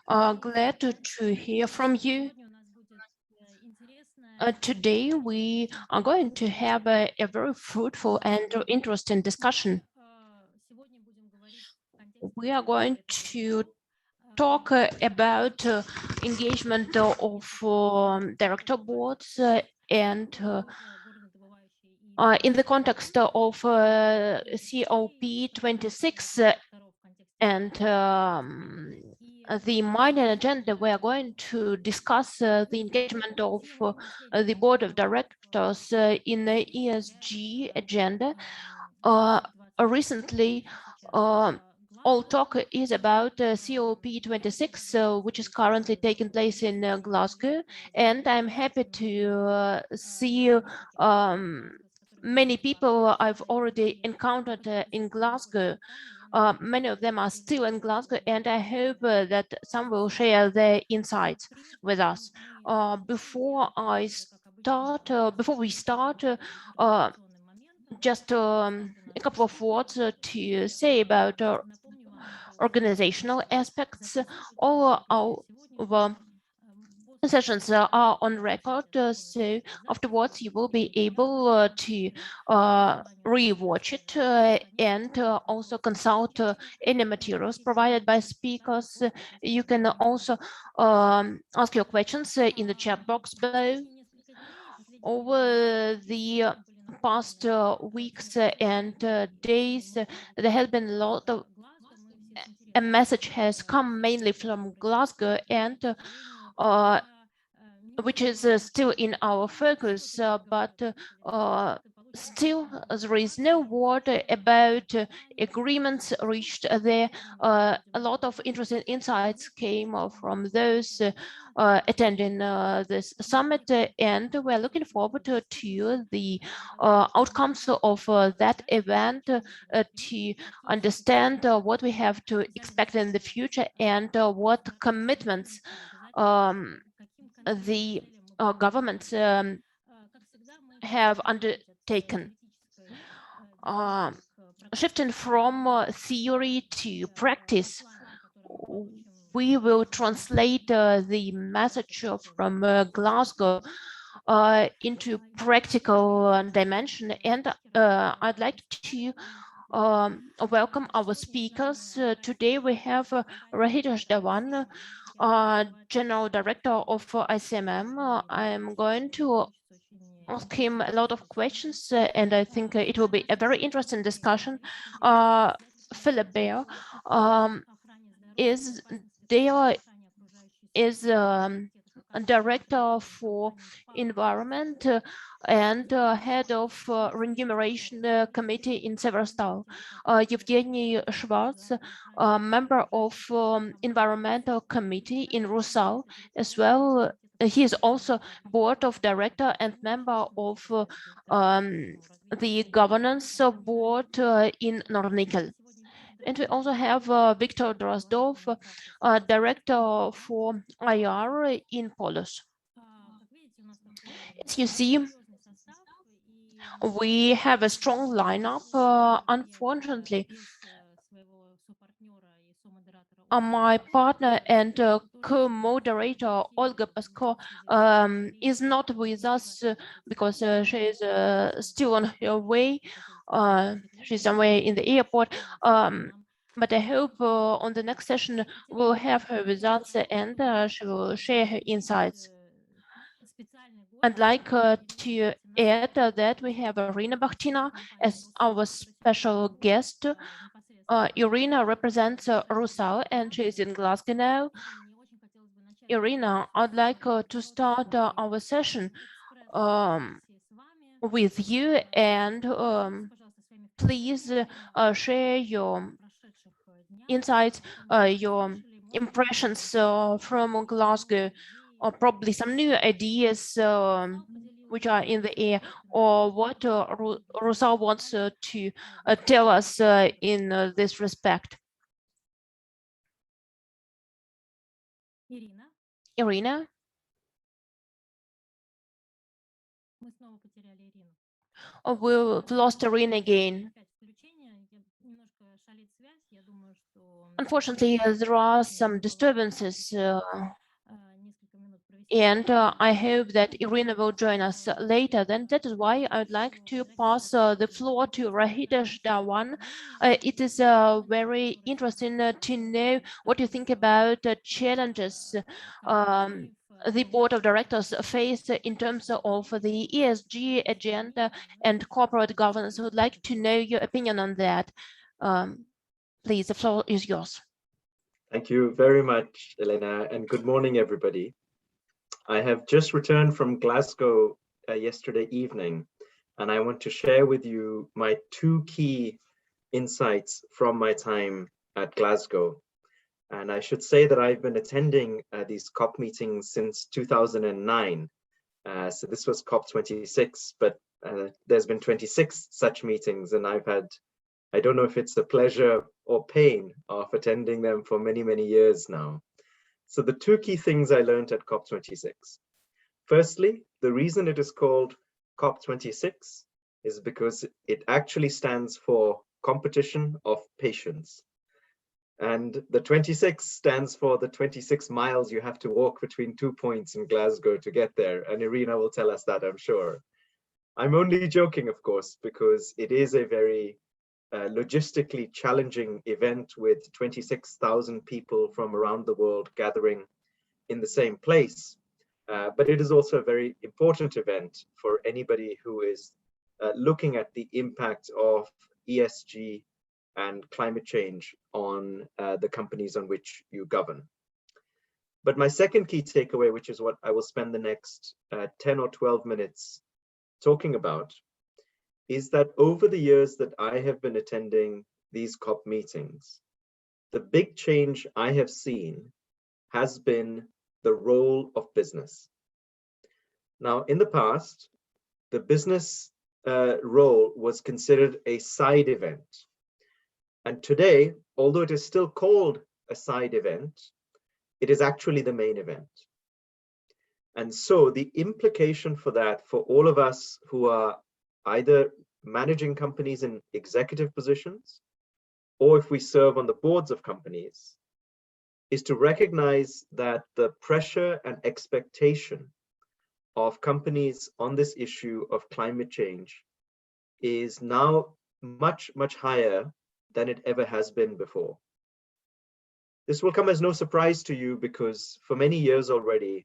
Glad to hear from you. Today, we are going to have a very fruitful and interesting discussion. We are going to talk about engagement of director boards and in the context of COP26 and the minor agenda, we are going to discuss the engagement of the board of directors in the ESG agenda. Recently, all talk is about COP26, which is currently taking place in Glasgow, and I'm happy to see many people I've already encountered in Glasgow. Many of them are still in Glasgow, and I hope that some will share their insights with us. Before we start, just a couple of words to say about organizational aspects. All our sessions are on record, so afterwards you will be able to re-watch it and also consult any materials provided by speakers. You can also ask your questions in the chat box below. Over the past weeks and days, there has been a lot of a message has come mainly from Glasgow and which is still in our focus, but still there is no word about agreements reached there. A lot of interesting insights came from those attending this summit, and we're looking forward to the outcomes of that event to understand what we have to expect in the future and what commitments the governments have undertaken. Shifting from theory to practice, we will translate the message from Glasgow into practical dimension. And I'd like to welcome our speakers. Today we have Rahitesh Dhawan, General Director of ICMM. I'm going to ask him a lot of questions, and I think it will be a very interesting discussion. Philip Bear is there is a director for environment and head of remuneration committee in Severstal. Evgeny Schwartz, member of environmental committee in Rusal as well. He is also board of director and member of the governance board in Nornickel. And we also have Viktor Drozdov, director for IR in Polis. As you see, we have a strong lineup. Unfortunately, my partner and co-moderator Olga Pasko is not with us because she is still on her way. She's somewhere in the airport. But I hope on the next session we'll have her with us and she will share her insights. I'd like to add that we have Irina Bakhtina as our special guest. Irina represents Rusal and she is in Glasgow now. Irina, I'd like to start our session with you and please share your insights, your impressions from Glasgow, or probably some new ideas which are in the air, or what Rusal wants to tell us in this respect. Irina? Oh, we've lost Irina again. Unfortunately, there are some disturbances, and I hope that Irina will join us later. Then that is why I would like to pass the floor to Rahita Shdawan. It is very interesting to know what you think about challenges the board of directors face in terms of the ESG agenda and corporate governance. I would like to know your opinion on that. Please, the floor is yours. Thank you very much, Elena, and good morning, everybody. I have just returned from Glasgow yesterday evening, and I want to share with you my two key insights from my time at Glasgow. And I should say that I've been attending these COP meetings since 2009. So this was COP26, but there's been 26 such meetings, and I've had, I don't know if it's a pleasure or pain of attending them for many, many years now. So the two key things I learned at COP26. Firstly, the reason it is called COP26 is because it actually stands for Competition of Patience. And the 26 stands for the 26 miles you have to walk between 2 points in Glasgow to get there. And Irina will tell us that, I'm sure. I'm only joking, of course, because it is a very logistically challenging event with 26,000 people from around the world gathering in the same place. But it is also a very important event for anybody who is looking at the impact of ESG and climate change on the companies on which you govern. But my second key takeaway, which is what I will spend the next 10 or 12 minutes talking about, is that over the years that I have been attending these COP meetings, the big change I have seen has been the role of business. Now, in the past, the business role was considered a side event. And today, although it is still called a side event, it is actually the main event. And so the implication for that, for all of us who are either managing companies in executive positions, or if we serve on the boards of companies, is to recognize that the pressure and expectation of companies on this issue of climate change is now much, much higher than it ever has been before. This will come as no surprise to you because for many years already,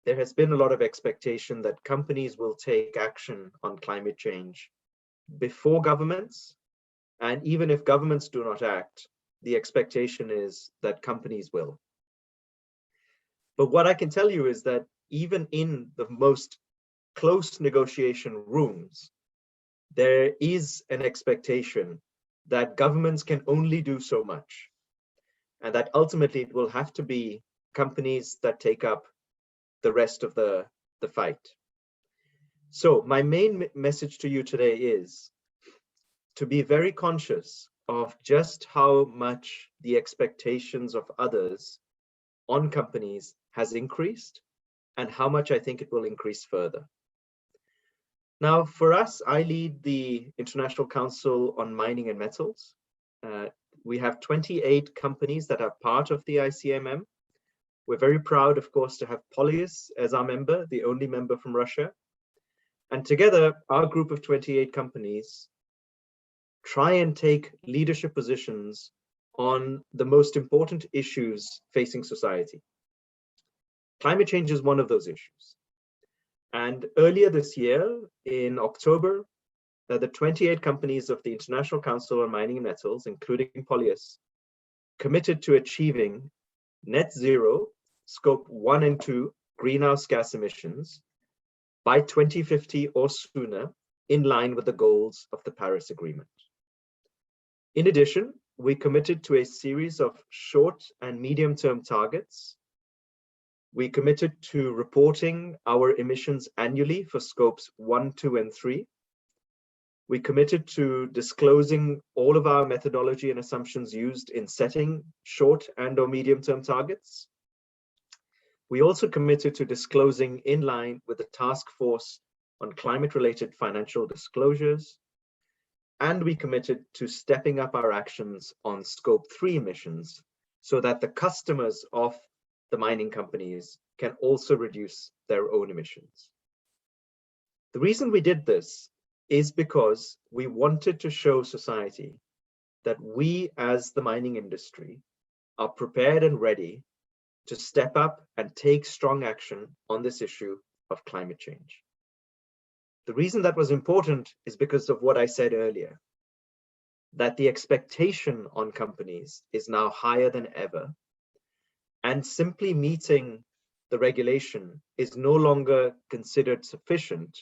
there has been a lot of expectation that companies will take action on climate change before governments. And even if governments do not act, the expectation is that companies will. But what I can tell you is that even in the most close negotiation rooms, there is an expectation that governments can only do so much, and that ultimately it will have to be companies that take up the rest of the fight. So my main message to you today is to be very conscious of just how much the expectations of others on companies has increased and how much I think it will increase further. Now, for us, I lead the International Council on Mining and Metals. We have 28 companies that are part of the ICMM. We're very proud, of course, to have Polyus as our member, the only member from Russia. And together, our group of 28 companies try and take leadership positions on the most important issues facing society. Climate change is one of those issues. And earlier this year, in October, the 28 companies of the International Council on Mining and Metals, including Polyus, committed to achieving net zero, scope 1 and 2 greenhouse gas emissions by 2050 or sooner, in line with the goals of the Paris Agreement. In addition, we committed to a series of short and medium-term targets. We committed to reporting our emissions annually for scopes 1, 2, and 3. We committed to disclosing all of our methodology and assumptions used in setting short and or medium-term targets. We also committed to disclosing in line with the Task Force on Climate-Related Financial Disclosures. and we committed to stepping up our actions on Scope 3 emissions so that the customers of the mining companies can also reduce their own emissions. The reason we did this is because we wanted to show society that we as the mining industry are prepared and ready to step up and take strong action on this issue of climate change. The reason that was important is because of what I said earlier, that the expectation on companies is now higher than ever, and simply meeting the regulation is no longer considered sufficient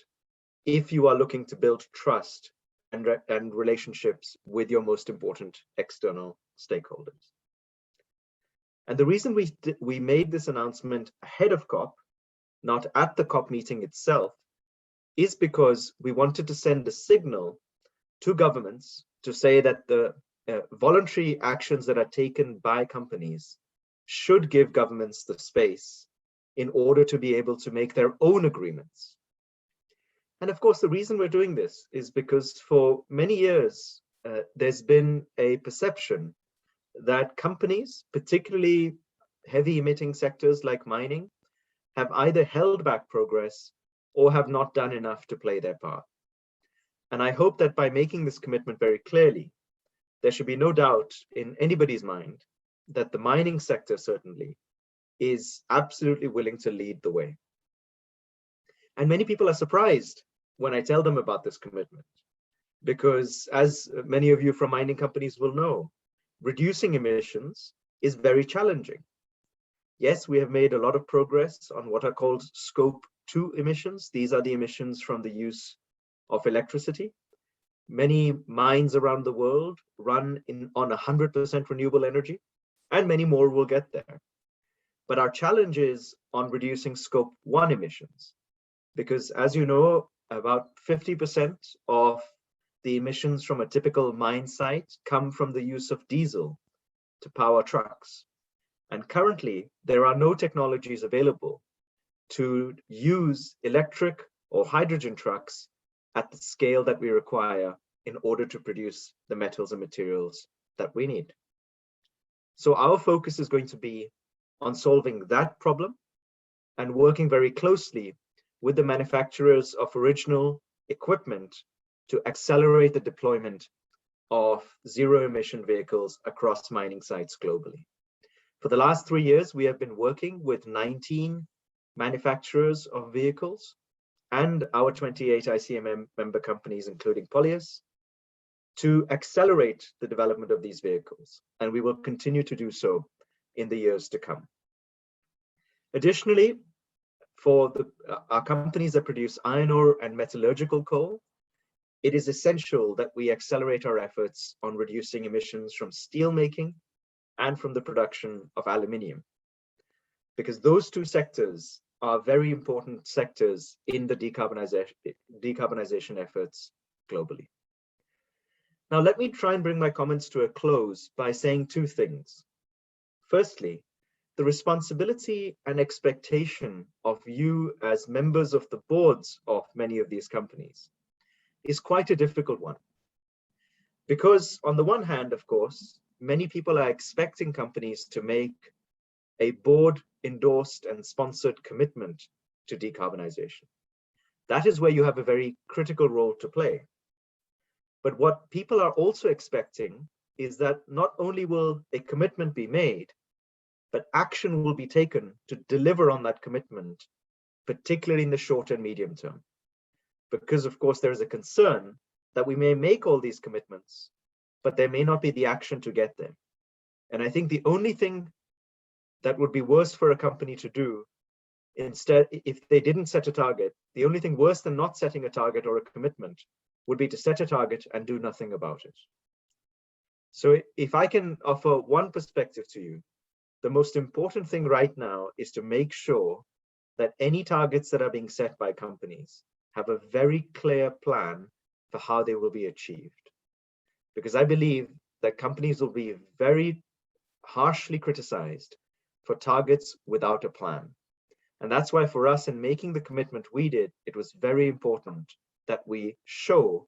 if you are looking to build trust and relationships with your most important external stakeholders. And the reason we made this announcement ahead of COP, not at the COP meeting itself, is because we wanted to send a signal to governments to say that the voluntary actions that are taken by companies should give governments the space in order to be able to make their own agreements. And of course, the reason we're doing this is because for many years, there's been a perception that companies, particularly heavy emitting sectors like mining, have either held back progress or have not done enough to play their part. And I hope that by making this commitment very clearly, there should be no doubt in anybody's mind that the mining sector certainly is absolutely willing to lead the way. And many people are surprised when I tell them about this commitment, because as many of you from mining companies will know, reducing emissions is very challenging. Yes, we have made a lot of progress on what are called Scope 2 emissions. These are the emissions from the use of electricity. Many mines around the world run on 100% renewable energy, and many more will get there. But our challenge is on reducing Scope 1 emissions, because as you know, about 50% of the emissions from a typical mine site come from the use of diesel to power trucks. And currently, there are no technologies available to use electric or hydrogen trucks at the scale that we require in order to produce the metals and materials that we need. So our focus is going to be on solving that problem and working very closely with the manufacturers of original equipment to accelerate the deployment of zero emission vehicles across mining sites globally. For the last 3 years, we have been working with 19 manufacturers of vehicles and our 28 ICMM member companies, including Polyus, to accelerate the development of these vehicles. And we will continue to do so in the years to come. Additionally, for our companies that produce iron ore and metallurgical coal, it is essential that we accelerate our efforts on reducing emissions from steel making and from the production of aluminium, because those two sectors are very important sectors in the decarbonization efforts globally. Now, let me try and bring my comments to a close by saying two things. Firstly, the responsibility and expectation of you as members of the boards of many of these companies is quite a difficult one. Because on the one hand, of course, many people are expecting companies to make a board endorsed and sponsored commitment to decarbonization. That is where you have a very critical role to play. But what people are also expecting is that not only will a commitment be made, but action will be taken to deliver on that commitment, particularly in the short and medium term. Because of course, there is a concern that we may make all these commitments, but there may not be the action to get there. And I think the only thing that would be worse for a company to do, instead, if they didn't set a target, the only thing worse than not setting a target or a commitment would be to set a target and do nothing about it. So if I can offer one perspective to you, the most important thing right now is to make sure that any targets that are being set by companies have a very clear plan for how they will be achieved. Because I believe that companies will be very harshly criticized for targets without a plan. And that's why for us in making the commitment we did, it was very important that we show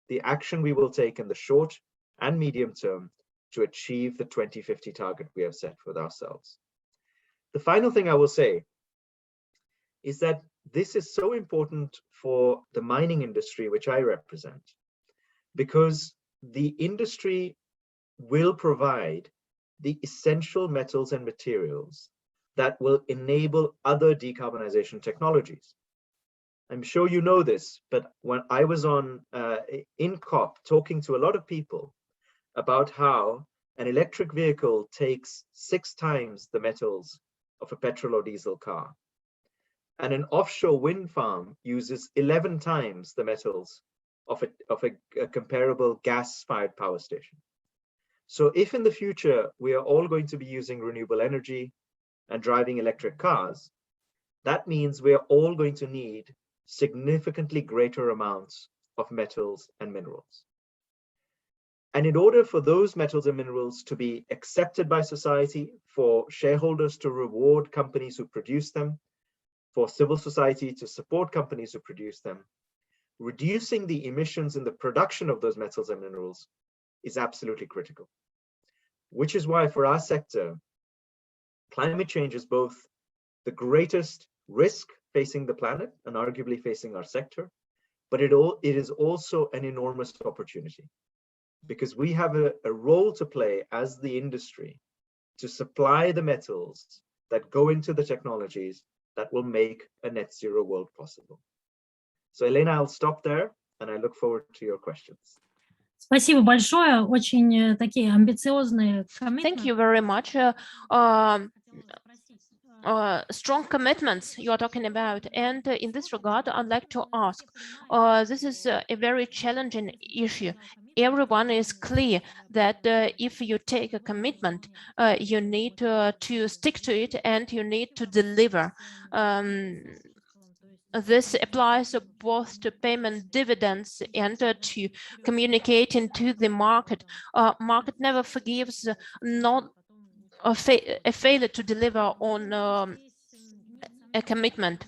the action we will take in the short and medium term to achieve the 2050 target we have set for ourselves. The final thing I will say is that this is so important for the mining industry, which I represent, because the industry will provide the essential metals and materials that will enable other decarbonization technologies. I'm sure you know this, but when I was in COP talking to a lot of people about how an electric vehicle takes 6 times the metals of a petrol or diesel car, and an offshore wind farm uses 11 times the metals of a comparable gas-fired power station. So if in the future we are all going to be using renewable energy and driving electric cars, that means we are all going to need significantly greater amounts of metals and minerals. And in order for those metals and minerals to be accepted by society, for shareholders to reward companies who produce them, for civil society to support companies who produce them, reducing the emissions in the production of those metals and minerals is absolutely critical. Which is why for our sector, climate change is both the greatest risk facing the planet and arguably facing our sector, but it is also an enormous opportunity, because we have a role to play as the industry to supply the metals that go into the technologies that will make a net zero world possible. So Elena, I'll stop there and I look forward to your questions. Спасибо большое, очень такие амбициозные commitments. Thank you very much. Strong commitments you are talking about, and in this regard I'd like to ask, this is a very challenging issue. Everyone is clear that if you take a commitment, you need to stick to it and you need to deliver. This applies both to payment dividends and to communicating to the market. Market never forgives not a failure to deliver on a commitment,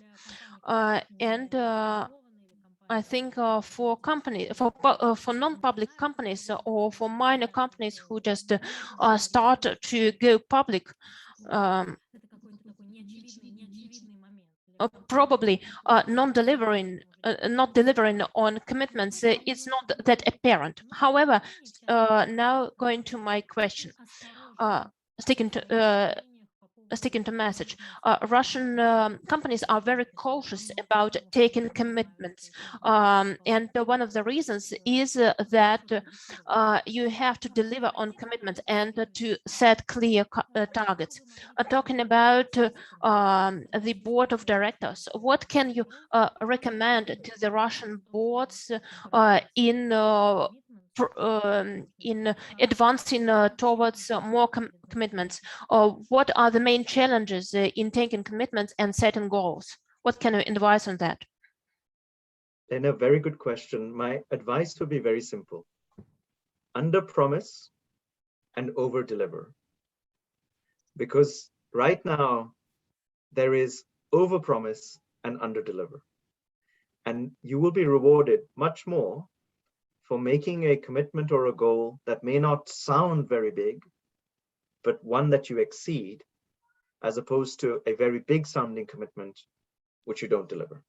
and I think for non-public companies or for minor companies who just start to go public, probably not delivering on commitments is not that apparent. However, now going to my question, sticking to message, Russian companies are very cautious about taking commitments, and one of the reasons is that you have to deliver on commitments and to set clear targets. Talking about the board of directors, what can you recommend to the Russian boards in advancing towards more commitments? What are the main challenges in taking commitments and setting goals? What can you advise on that? And a very good question. My advice would be very simple. Under promise and over deliver. Because right now there is over promise and under deliver. And you will be rewarded much more for making a commitment or a goal that may not sound very big, but one that you exceed, as opposed to a very big sounding commitment which you don't deliver.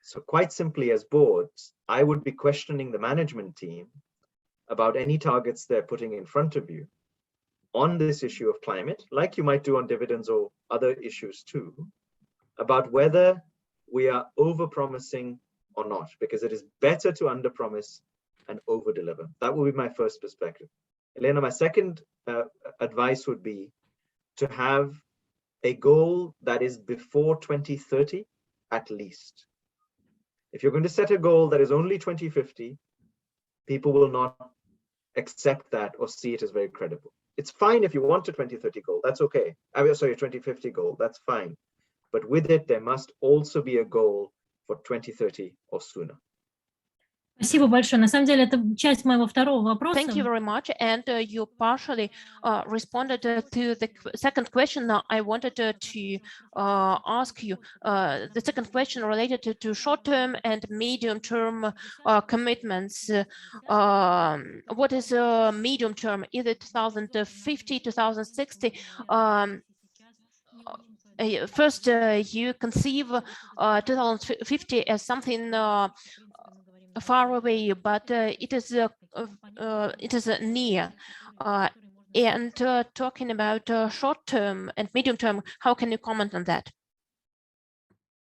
So quite simply, as boards, I would be questioning the management team about any targets they're putting in front of you on this issue of climate, like you might do on dividends or other issues too, about whether we are over promising or not, because it is better to under promise and over deliver. That would be my first perspective. Elena, my second advice would be to have a goal that is before 2030 at least. If you're going to set a goal that is only 2050, people will not accept that or see it as very credible. It's fine if you want a 2030 goal, that's okay. Sorry, a 2050 goal, that's fine. But with it, there must also be a goal for 2030 or sooner. Спасибо большое. На самом деле, это часть моего второго вопроса. Thank you very much. And you partially responded to the second question. I wanted to ask you the second question related to short-term and medium-term commitments. What is medium-term? Is it 2050, 2060? First, you conceive 2050 as something far away, but it is near. And talking about short-term and medium-term, how can you comment on that?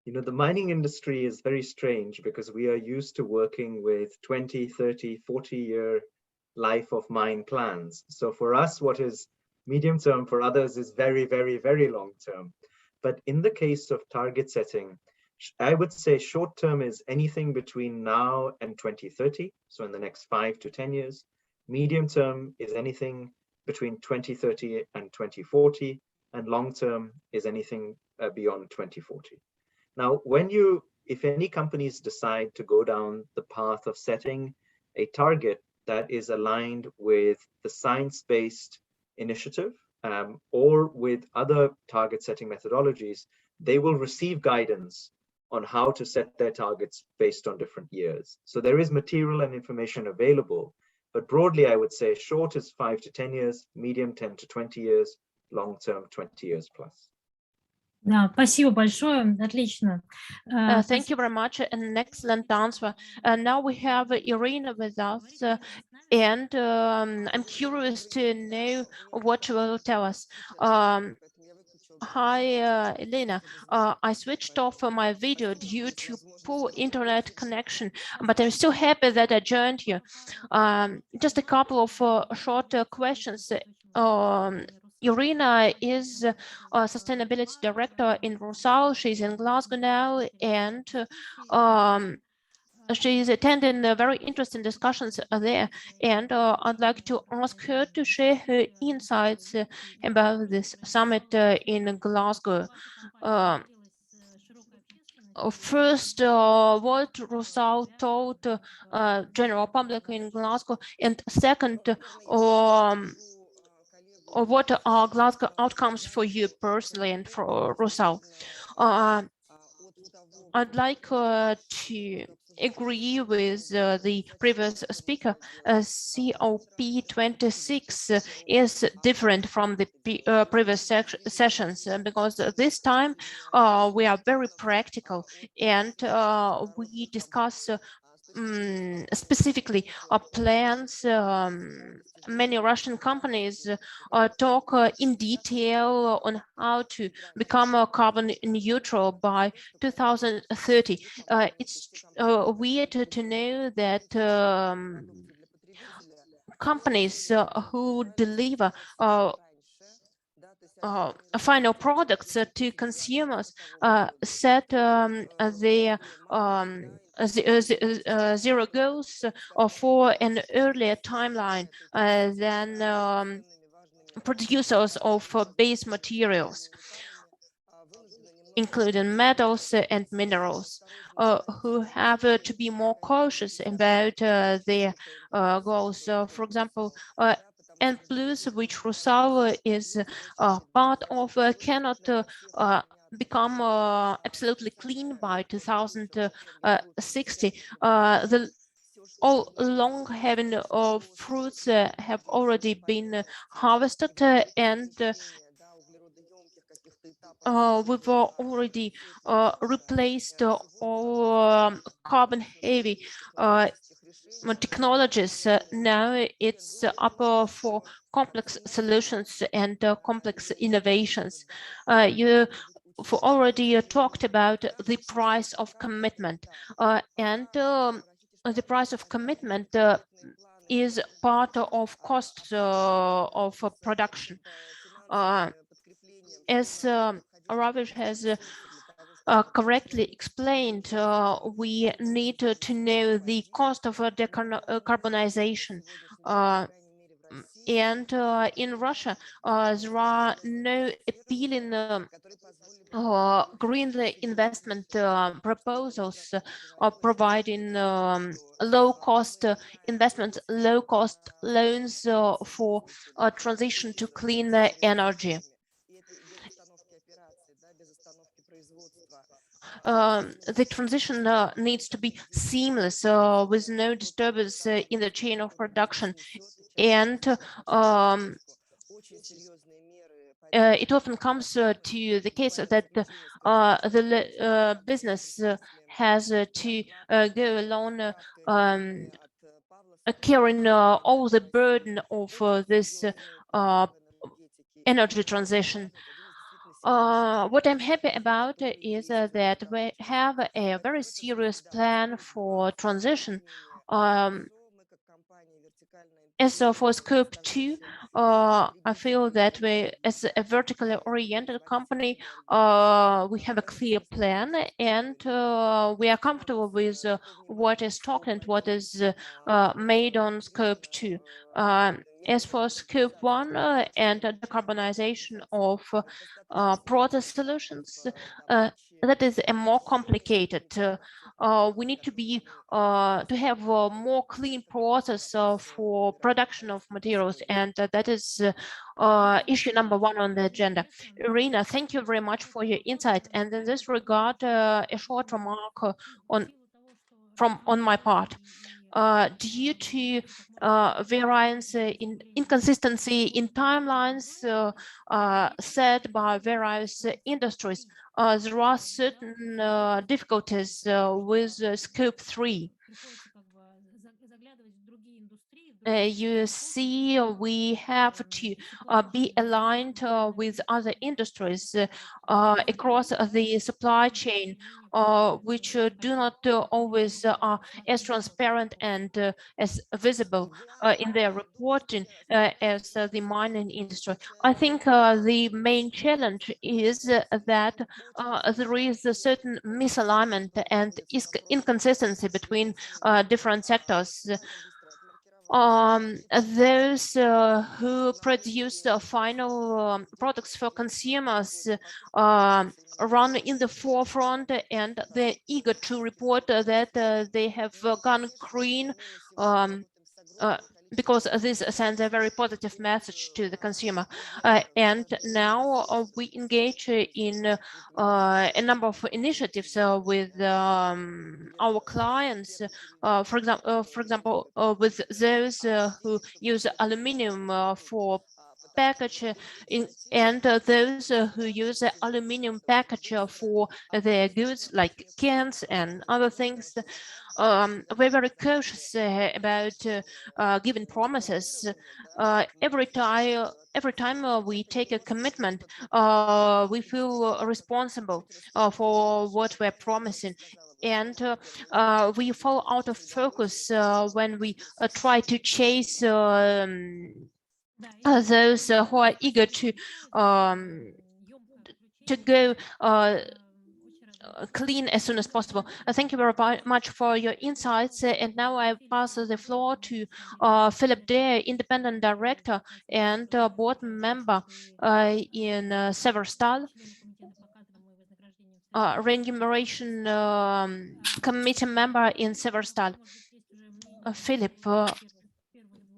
You know, the mining industry is very strange because we are used to working with 20, 30, 40-year life of mine plans. So for us, what is medium term for others is very, very, very long term. But in the case of target setting, I would say short term is anything between now and 2030. So in the next 5 to 10 years. Medium term is anything between 2030 and 2040. And long term is anything beyond 2040. Now, if any companies decide to go down the path of setting a target that is aligned with the science-based initiative or with other target setting methodologies, they will receive guidance on how to set their targets based on different years. So there is material and information available, but broadly, I would say short is 5 to 10 years, medium 10 to 20 years, long term 20 years plus. Да, спасибо большое, отлично. Thank you very much, an excellent answer. Now we have Irina with us, and I'm curious to know what she will tell us. Hi, Elena. I switched off my video due to poor internet connection, but I'm still happy that I joined you. Just a couple of short questions. Irina is a sustainability director in Rusal. She's in Glasgow now, and she is attending very interesting discussions there. And I'd like to ask her to share her insights about this summit in Glasgow. First, what Rusal told general public in Glasgow, and second, what are Glasgow outcomes for you personally and for Rusal? I'd like to agree with the previous speaker. COP26 is different from the previous sessions because this time we are very practical, and we discuss specifically plans. Many Russian companies talk in detail on how to become carbon neutral by 2030. It's weird to know that companies who deliver final products to consumers set their zero goals for an earlier timeline than producers of base materials, including metals and minerals, who have to be more cautious about their goals. For example, and Plus, which Rusal is part of, cannot become absolutely clean by 2060. The all long-having fruits have already been harvested, and we've already replaced all carbon-heavy technologies. Now it's up for complex solutions and complex innovations. You've already talked about the price of commitment, and the price of commitment is part of cost of production. As Ravish has correctly explained, we need to know the cost of decarbonization. And in Russia, there are no appealing green investment proposals providing low-cost investments, low-cost loans for transition to clean energy. The transition needs to be seamless with no disturbance in the chain of production, and it often comes to the case that the business has to go alone carrying all the burden of this energy transition. What I'm happy about is that we have a very serious plan for transition. As for Scope 2, I feel that we, as a vertically oriented company, we have a clear plan, and we are comfortable with what is talked and what is made on Scope 2. As for Scope 1 and decarbonization of process solutions, that is a more complicated. We need to have a more clean process for production of materials, and that is issue number 1 on the agenda. Irina, thank you very much for your insight. And in this regard, a short remark on my part. Due to variance in inconsistency in timelines set by various industries, there are certain difficulties with Scope 3. You see, we have to be aligned with other industries across the supply chain, which do not always are as transparent and as visible in their reporting as the mining industry. I think the main challenge is that there is a certain misalignment and inconsistency between different sectors. Those who produce the final products for consumers run in the forefront, and they're eager to report that they have gone green, because this sends a very positive message to the consumer. And now we engage in a number of initiatives with our clients. For example, with those who use aluminium for package and those who use aluminium package for their goods like cans and other things. We're very cautious about giving promises. Every time we take a commitment, we feel responsible for what we're promising. And we fall out of focus when we try to chase those who are eager to go clean as soon as possible. Thank you very much for your insights. And now I pass the floor to Philip Dare, Independent Director and Board Member in Severstal, Remuneration Committee Member in Severstal. Philip,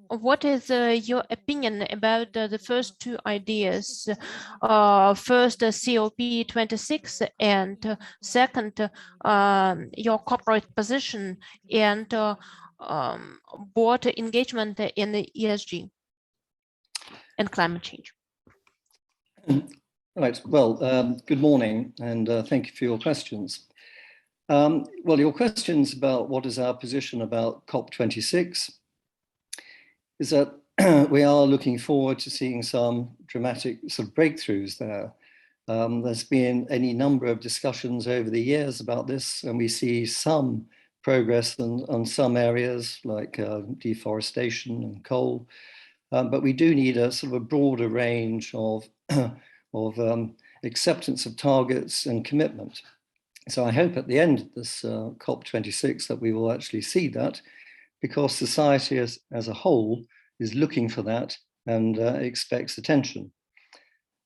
what is your opinion about the first 2 ideas? First, COP26, and second, your corporate position and board engagement in the ESG and climate change. Right. Well, good morning, and thank you for your questions. Well, your questions about what is our position about COP26 is that we are looking forward to seeing some dramatic sort of breakthroughs there. There's been any number of discussions over the years about this, and we see some progress on some areas like deforestation and coal, but we do need a sort of a broader range of acceptance of targets and commitment. So I hope at the end of this COP26 that we will actually see that, because society as a whole is looking for that and expects attention.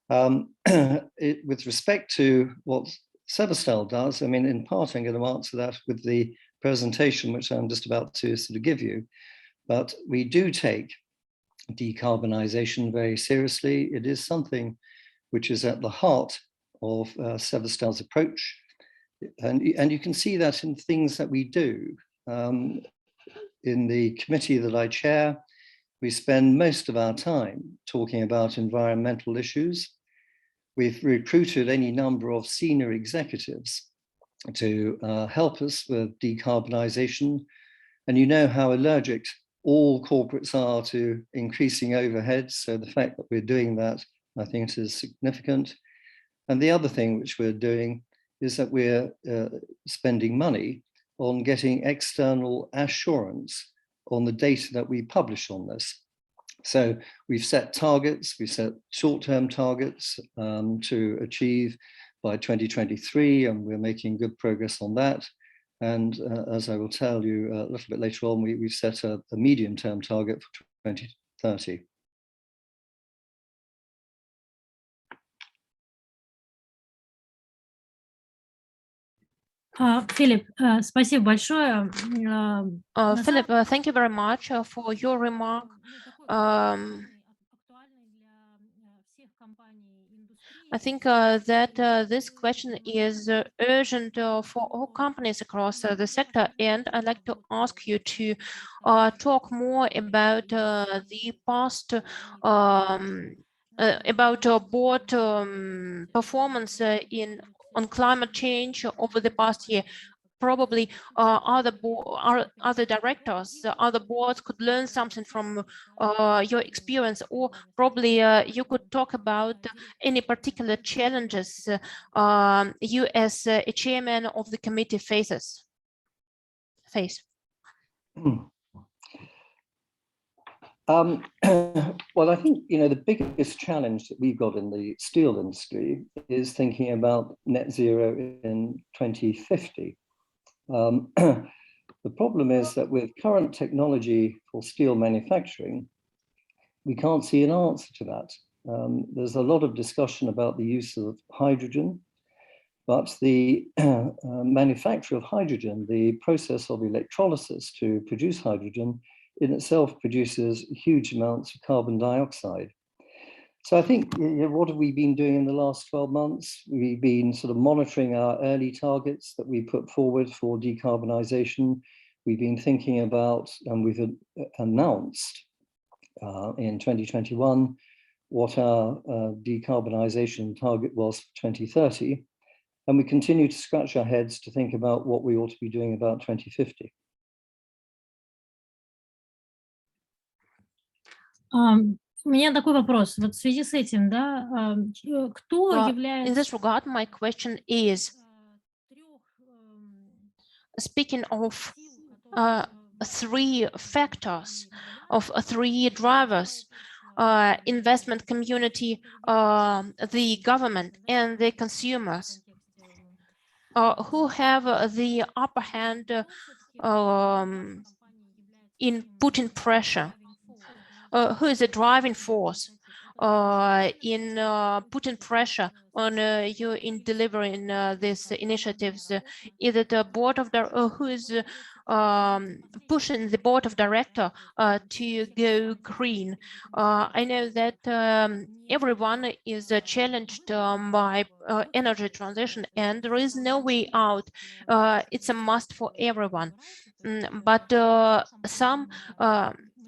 With respect to what Severstal does, I mean, in part, I'm going to answer that with the presentation, which I'm just about to sort of give you. But we do take decarbonisation very seriously. It is something which is at the heart of Severstal's approach. And you can see that in things that we do. In the committee that I chair, we spend most of our time talking about environmental issues. We've recruited any number of senior executives to help us with decarbonisation. And you know how allergic all corporates are to increasing overheads. So the fact that we're doing that, I think, is significant. And the other thing which we're doing is that we're spending money on getting external assurance on the data that we publish on this. So we've set targets, we set short-term targets to achieve by 2023, and we're making good progress on that. And as I will tell you a little bit later on, we've set a medium-term target for 2030. Philip, спасибо большое. Philip, thank you very much for your remark. I think that this question is urgent for all companies across the sector, and I'd like to ask you to talk more about the past, about board performance on climate change over the past year. Probably other directors, other boards could learn something from your experience, or probably you could talk about any particular challenges you as a chairman of the committee face. Well, I think, the biggest challenge that we've got in the steel industry is thinking about net zero in 2050. The problem is that with current technology for steel manufacturing, we can't see an answer to that. There's a lot of discussion about the use of hydrogen, but the manufacture of hydrogen, the process of electrolysis to produce hydrogen, in itself produces huge amounts of carbon dioxide. So I think, what have we been doing in the last 12 months? We've been sort of monitoring our early targets that we put forward for decarbonisation. We've been thinking about, and we've announced in 2021 what our decarbonisation target was for 2030. And we continue to scratch our heads to think about what we ought to be doing about 2050. У меня такой вопрос. Вот в связи с этим, да, кто является... In this regard, my question is, speaking of three factors, of three drivers, investment community, the government, and the consumers, who have the upper hand in putting pressure? Who is the driving force in putting pressure on you in delivering these initiatives? Is it a board of who is pushing the board of director to go green? I know that everyone is challenged by energy transition, and there is no way out. It's a must for everyone. But some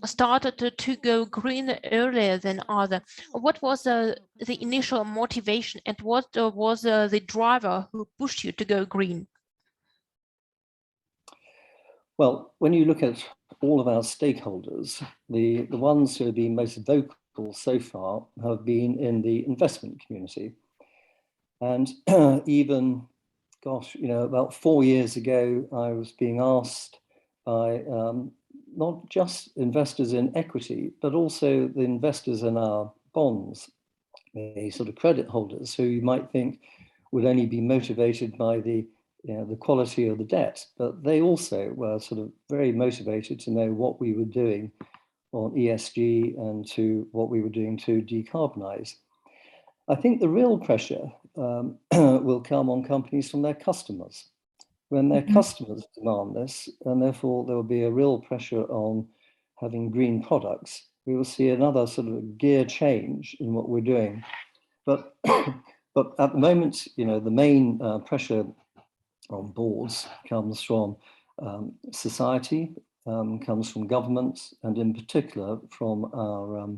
started to go green earlier than others. What was the initial motivation, and what was the driver who pushed you to go green? Well, when you look at all of our stakeholders, the ones who have been most vocal so far have been in the investment community. And even, gosh, about 4 years ago, I was being asked by not just investors in equity, but also the investors in our bonds, the sort of credit holders who you might think would only be motivated by the quality of the debt, but they also were sort of very motivated to know what we were doing on ESG and to what we were doing to decarbonize. I think the real pressure will come on companies from their customers. When their customers demand this, and therefore there will be a real pressure on having green products, we will see another sort of gear change in what we're doing. But but at the moment, you know, the main pressure on boards comes from society, comes from governments, and in particular from our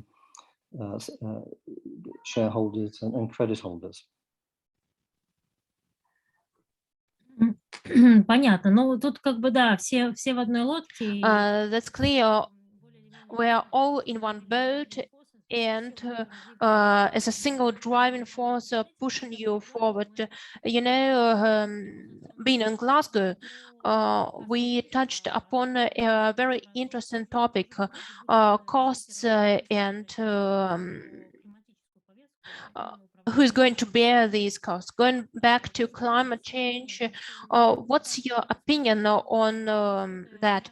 shareholders and credit holders. Понятно. Ну, тут как бы, да, все в одной лодке. That's clear. We're all in one boat, and as a single driving force pushing you forward. You know, being in Glasgow, we touched upon a very interesting topic, costs and who's going to bear these costs. Going back to climate change, what's your opinion on that?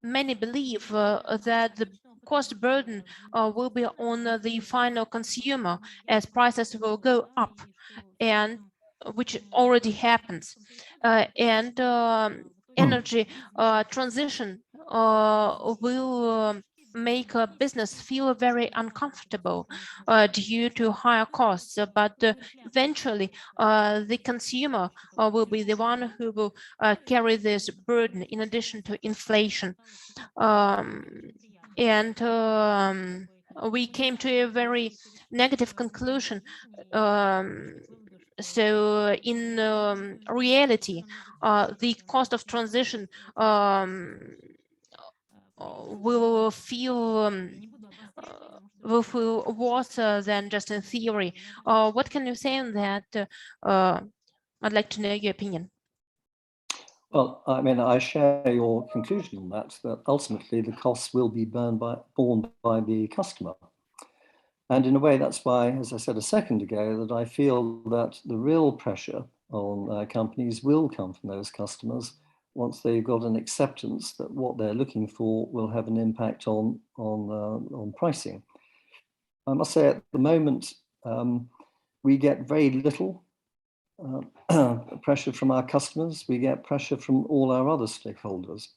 Many believe that the cost burden will be on the final consumer as prices will go up, and which already happens. Energy transition will make a business feel very uncomfortable due to higher costs, but eventually the consumer will be the one who will carry this burden in addition to inflation. We came to a very negative conclusion. So in reality, the cost of transition will feel worse than just in theory. What can you say on that? I'd like to know your opinion. Well, I mean, I share your conclusion on that, that ultimately the costs will be borne by the customer. And in a way, that's why, as I said a second ago, that I feel that the real pressure on companies will come from those customers once they've got an acceptance that what they're looking for will have an impact on pricing. I must say, at the moment, we get very little pressure from our customers. We get pressure from all our other stakeholders.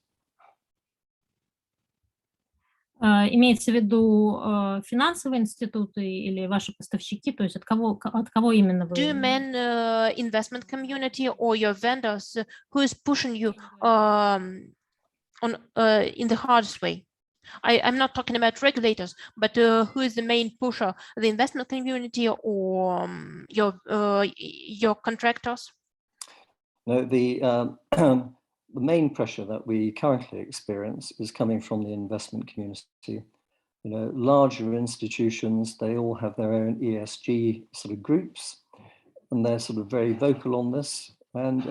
Имеется в виду финансовые институты или ваши поставщики, то есть от кого именно вы? Do you mean investment community or your vendors who is pushing you in the hardest way? I'm not talking about regulators, but who is the main pusher? The investment community or your contractors? No, the main pressure that we currently experience is coming from the investment community. You know, larger institutions, they all have their own ESG sort of groups, and they're sort of very vocal on this. And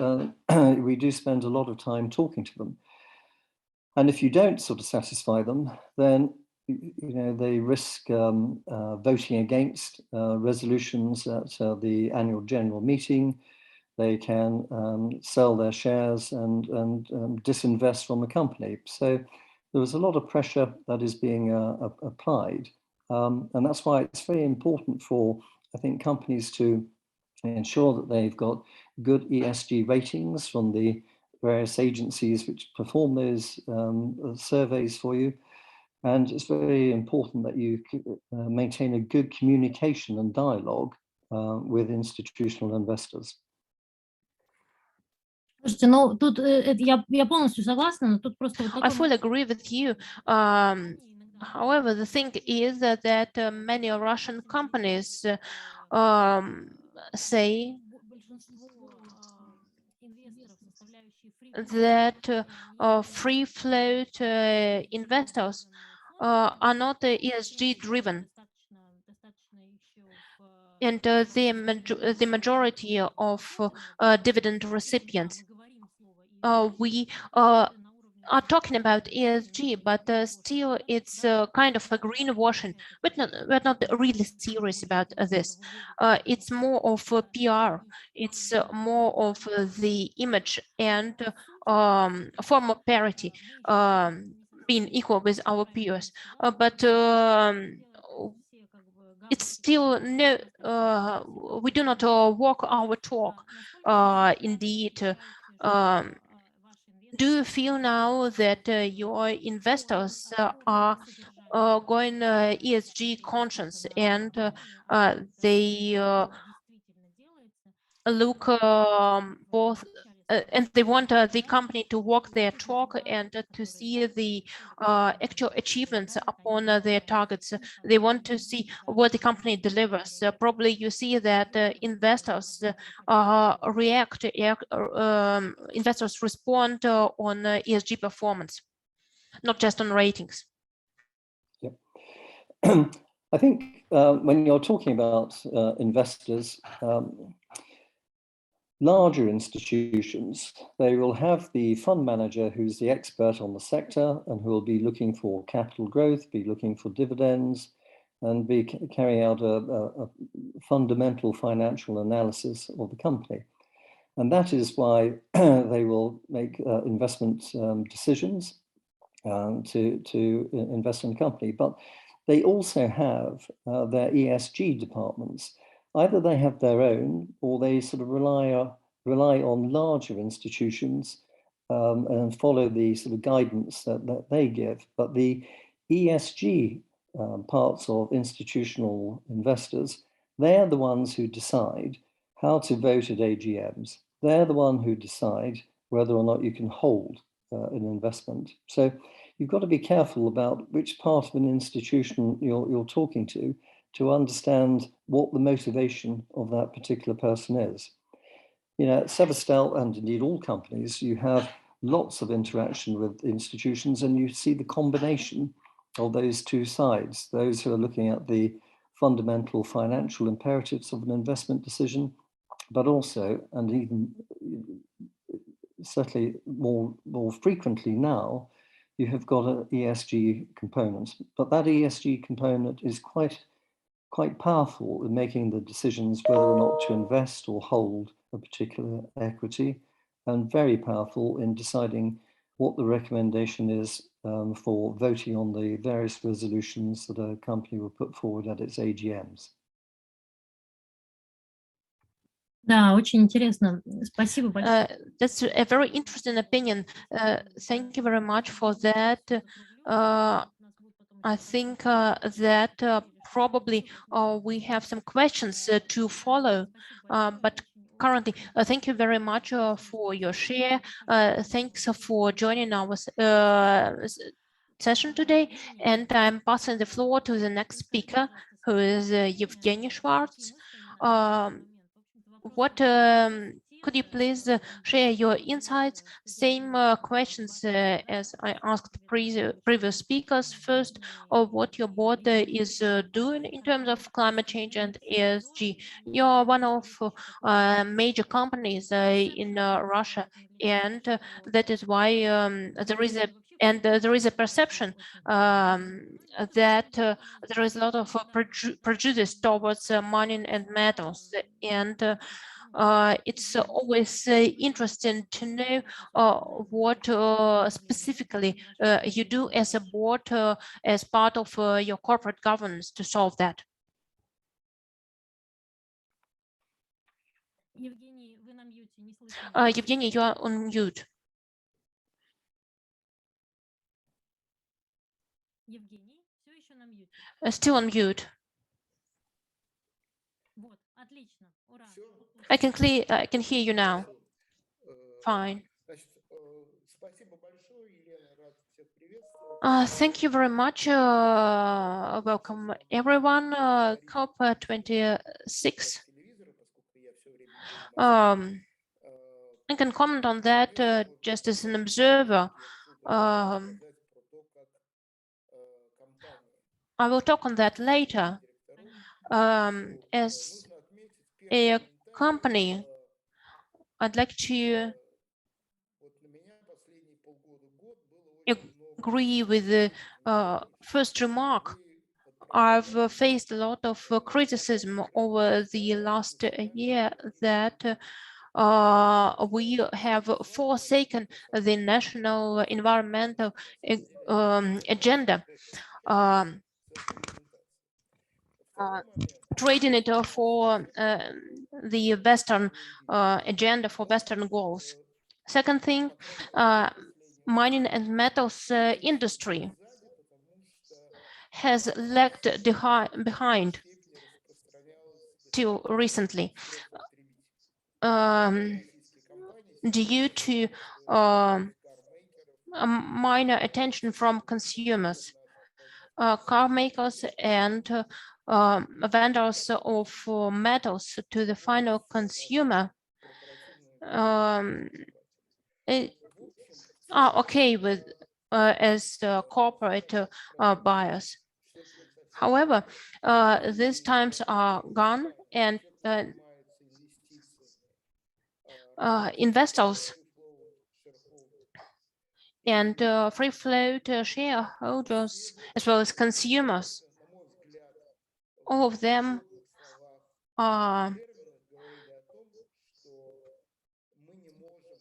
we do spend a lot of time talking to them. And if you don't sort of satisfy them, then you know they risk voting against resolutions at the annual general meeting. They can sell their shares and disinvest from the company. So there is a lot of pressure that is being applied. And that's why it's very important for, I think, companies to ensure that they've got good ESG ratings from the various agencies which perform those surveys for you. And it's very important that you maintain a good communication and dialogue with institutional investors. Слушайте, ну тут я полностью согласна, но тут просто вот I fully agree with you. However, the thing is that many Russian companies say that free float investors are not ESG driven. And the majority of dividend recipients, we are talking about ESG, but still it's kind of a greenwashing. But we're not really serious about this. It's more of a PR. It's more of the image and form of parity, being equal with our peers. But it's still no, we do not walk our talk. Indeed, do you feel now that your investors are going ESG conscious and they look both and they want the company to walk their talk and to see the actual achievements upon their targets. They want to see what the company delivers. Probably you see that investors react, investors respond on ESG performance, not just on ratings. Yep. I think when you're talking about investors, larger institutions, they will have the fund manager who's the expert on the sector and who will be looking for capital growth, be looking for dividends, and be carrying out a fundamental financial analysis of the company. And that is why they will make investment decisions to invest in the company. But they also have their ESG departments. Either they have their own, or they sort of rely on larger institutions and follow the sort of guidance that they give. But the ESG parts of institutional investors, they're the ones who decide how to vote at AGMs. They're the one who decide whether or not you can hold an investment. So you've got to be careful about which part of an institution you're talking to understand what the motivation of that particular person is. You know, at Severstel, and indeed all companies, you have lots of interaction with institutions, and you see the combination of those two sides, those who are looking at the fundamental financial imperatives of an investment decision, but also, and even certainly more frequently now, you have got an ESG component. But that ESG component is quite powerful in making the decisions whether or not to invest or hold a particular equity, and very powerful in deciding what the recommendation is for voting on the various resolutions that a company will put forward at its AGMs. Да, очень интересно. Спасибо большое. That's a very interesting opinion. Thank you very much for that. I think that probably we have some questions to follow, but currently, thank you very much for your share. Thanks for joining our session today. And I'm passing the floor to the next speaker, who is Evgeny Schwartz. Could you please share your insights? Same questions as I asked previous speakers. First, of what your board is doing in terms of climate change and ESG. You're one of major companies in Russia, and that is why there is a perception that there is a lot of prejudice towards mining and metals, and it's always interesting to know what specifically you do as a board, as part of your corporate governance to solve that. Evgeny, you are on mute. Still on mute. I can hear you now. Fine. Thank you very much. Welcome everyone. COP26. I can comment on that just as an observer. I will talk on that later. As a company, I'd like to agree with the first remark. I've faced a lot of criticism over the last year that we have forsaken the national environmental agenda. trading it for the Western agenda, for Western goals. Second thing, mining and metals industry has lagged behind till recently due to minor attention from consumers, car makers, and vendors of metals to the final consumer are okay with as corporate buyers. However, these times are gone, and investors and free float shareholders, as well as consumers, all of them are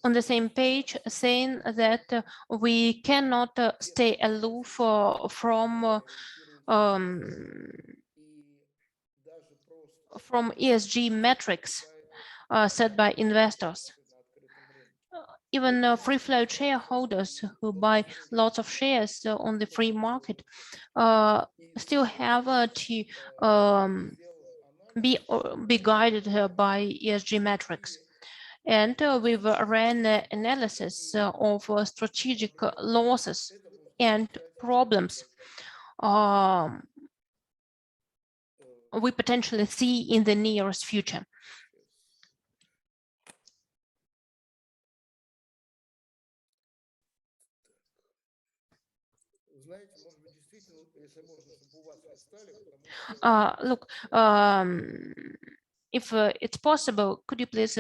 on the same page, saying that we cannot stay aloof from ESG metrics set by investors. Even free float shareholders who buy lots of shares on the free market still have to be guided by ESG metrics. And we've ran analysis of strategic losses and problems we potentially see in the nearest future. Look, if it's possible, could you please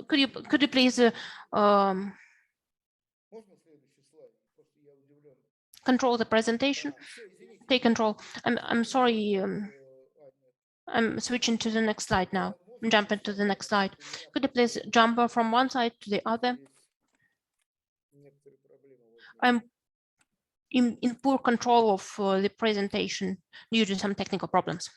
could you please control the presentation? Take control. I'm sorry. I'm switching to the next slide now. I'm jumping to the next slide. Could you please jump from one side to the other? I'm in poor control of the presentation due to some technical problems.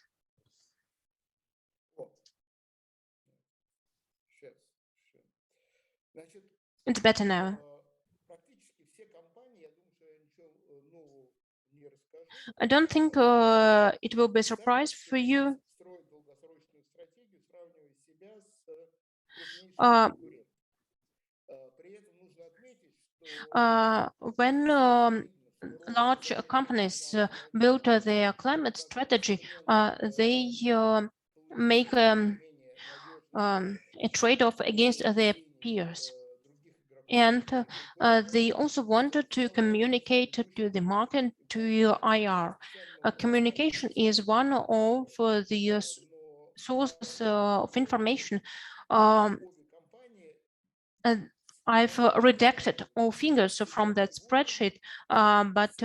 It's better now. I don't think it will be a surprise for you. When large companies build their climate strategy, they make a trade-off against their peers. And they also wanted to communicate to the market, to IR. Communication is one of the sources of information. I've redacted all figures from that spreadsheet, but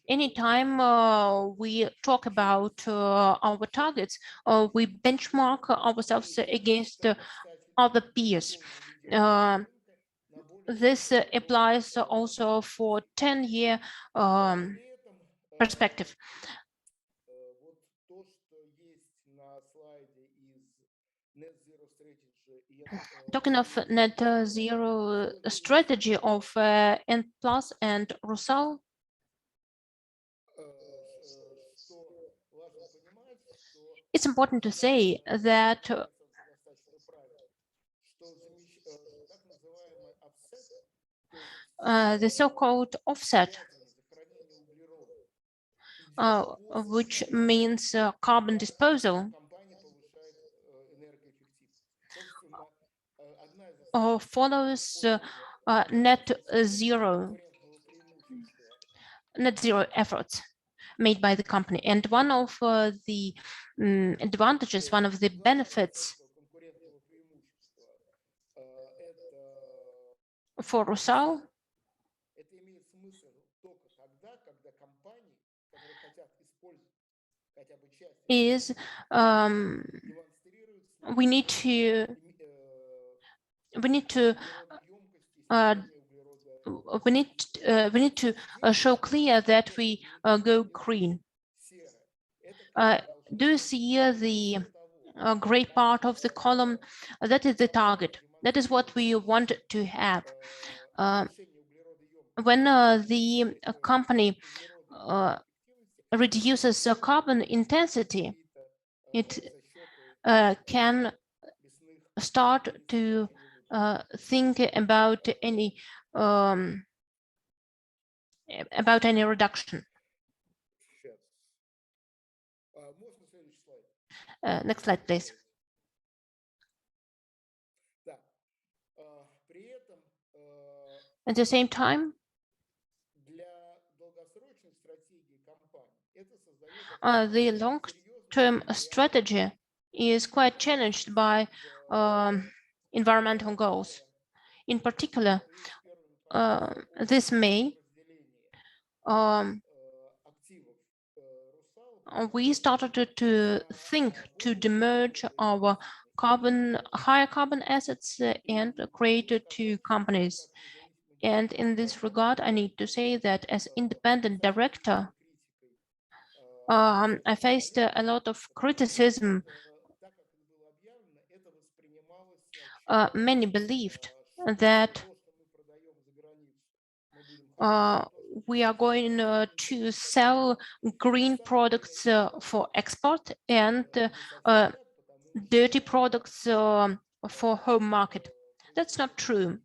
anytime we talk about our targets, we benchmark ourselves against other peers. This applies also for 10-year perspective. Talking of net zero strategy of N+ and Rusal, it's important to say that the so-called offset, which means carbon disposal, follows net zero efforts made by the company. And one of the advantages, one of the benefits for Rusal is we need to we need to show clear that we go green. Do you see the gray part of the column? That is the target. That is what we want to have. When the company reduces carbon intensity, it can start to think about any reduction. Next slide, please. At the same time, the long-term strategy is quite challenged by environmental goals. In particular, this May, we started to think to demerge our higher carbon assets and create two companies. And in this regard, I need to say that as independent director, I faced a lot of criticism. Many believed that we are going to sell green products for export and dirty products for home market. That's not true.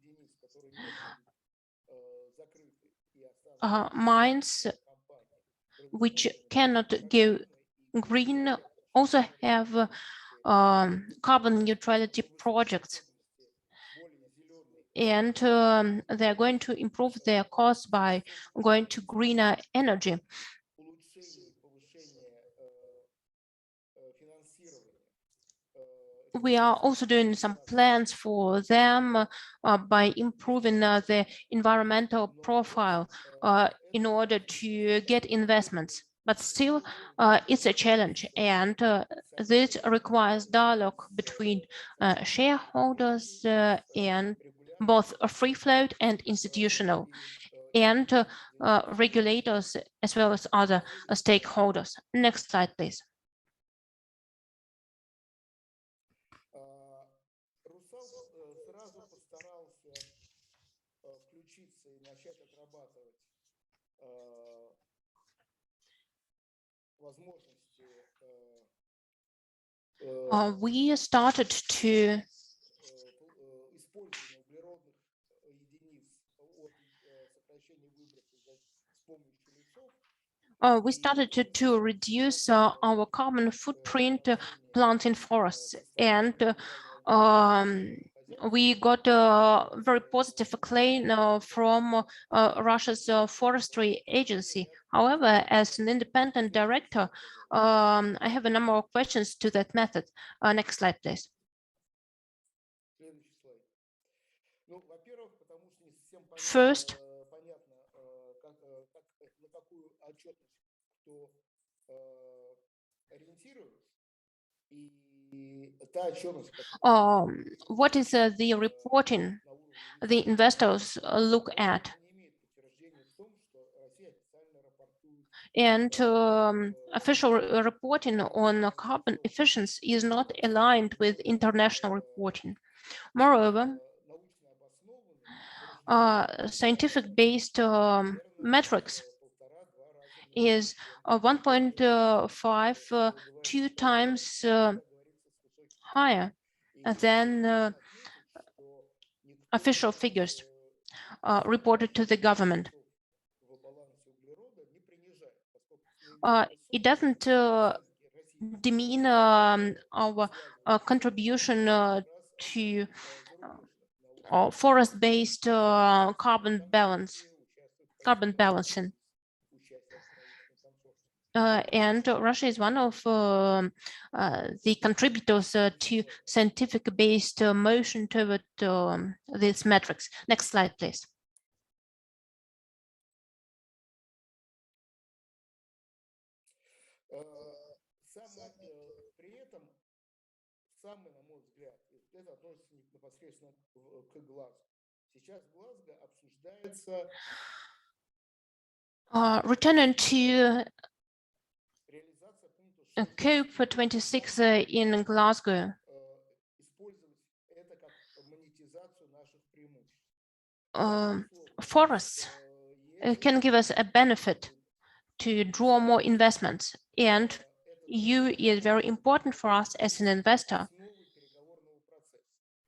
Mines which cannot go green also have carbon neutrality projects, and they're going to improve their costs by going to greener energy. We are also doing some plans for them by improving the environmental profile in order to get investments. But still, it's a challenge, and this requires dialogue between shareholders and both a free float and institutional, and regulators as well as other stakeholders. Next slide, please. We started to reduce our carbon footprint planting forests, and we got a very positive acclaim from Russia's forestry agency. However, as an independent director, I have a number of questions to that method. Next slide, please. First, what is the reporting the investors look at? And official reporting on carbon efficiency is not aligned with international reporting. Moreover, scientific-based metrics is 1.5 2 times higher than official figures reported to the government. It doesn't demean our contribution to forest-based carbon balancing. And Russia is one of the contributors to scientific-based motion toward these metrics. Next slide, please. Returning to COP26 in Glasgow, forests can give us a benefit to draw more investments, and EU is very important for us as an investor.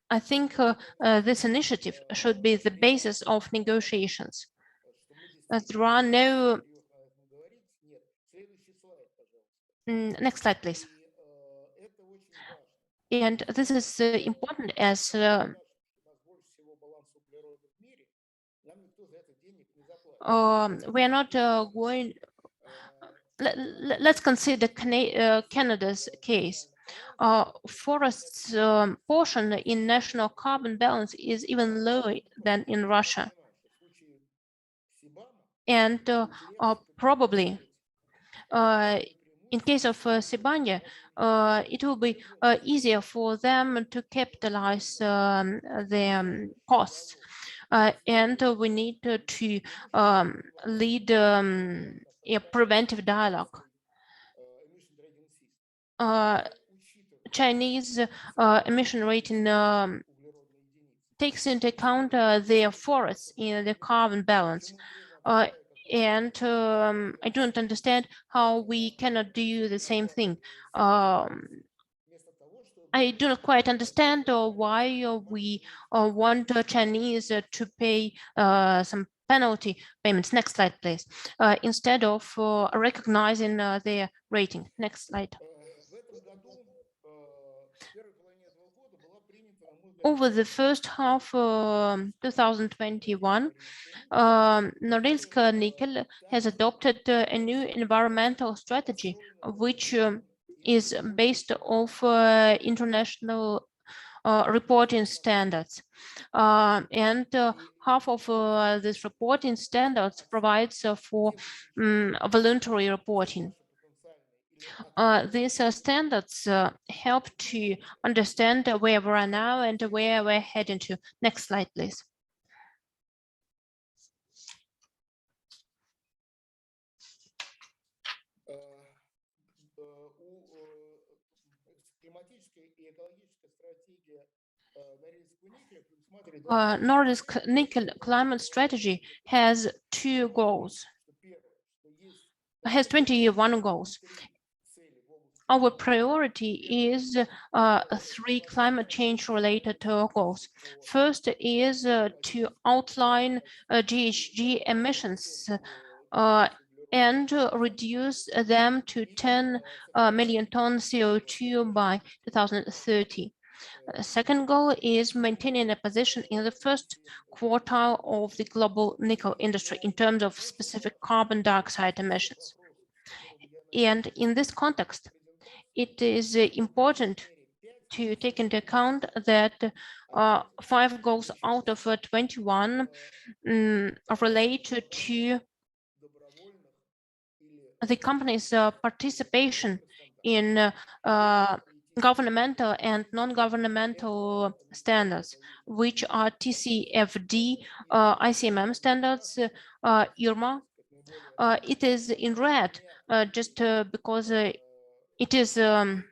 I think this initiative should be the basis of negotiations. There are no... Next slide, please. And this is important as we are not going... Let's consider Canada's case. Forests portion in national carbon balance is even lower than in Russia. And probably in case of Sibanye, it will be easier for them to capitalize their costs. And we need to lead a preventive dialogue. Chinese emission rating takes into account their forests in the carbon balance. And I don't understand how we cannot do the same thing. I do not quite understand why we want Chinese to pay some penalty payments. Next slide, please. Instead of recognizing their rating. Next slide. Over the first half of 2021, Norilsk Nickel has adopted a new environmental strategy, which is based off international reporting standards. And half of this reporting standards provides for voluntary reporting. These standards help to understand where we are now and where we're heading to. Next slide, please. Norilsk Nickel climate strategy has 2 goals. Has 21 goals. Our priority is 3 climate change related goals. First is to outline GHG emissions and reduce them to 10 million tons CO2 by 2030. Second goal is maintaining a position in the first quartile of the global nickel industry in terms of specific carbon dioxide emissions. And in this context, it is important to take into account that 5 goals out of 21 relate to the company's participation in governmental and non-governmental standards, which are TCFD, ICMM standards, IRMA. It is in red just because it is the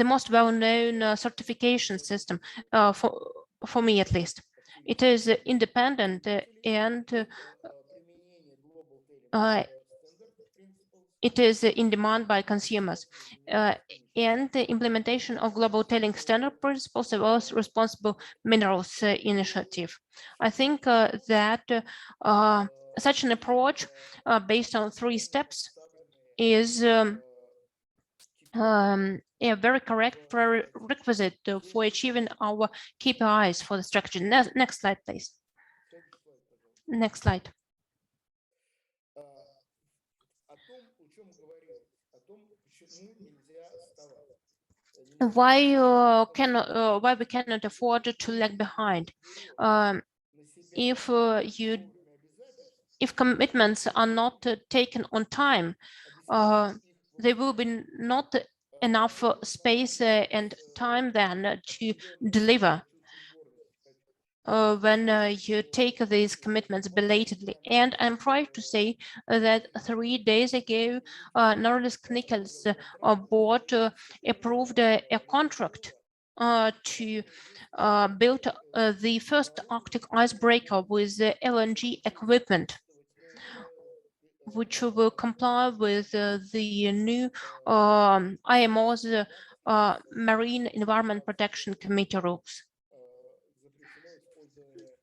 most well-known certification system for me, at least. It is independent and it is in demand by consumers, and the implementation of global tailing standard principles as well as responsible minerals initiative. I think that such an approach based on 3 steps is a very correct prerequisite for achieving our KPIs for the strategy. Next slide, please. Next slide. Why we cannot afford to lag behind? If commitments are not taken on time, they will be not enough space and time then to deliver when you take these commitments belatedly. And I'm proud to say that 3 days ago, Norilsk Nickel's board approved a contract to build the first Arctic icebreaker with LNG equipment, which will comply with the new IMO's Marine Environment Protection Committee rules.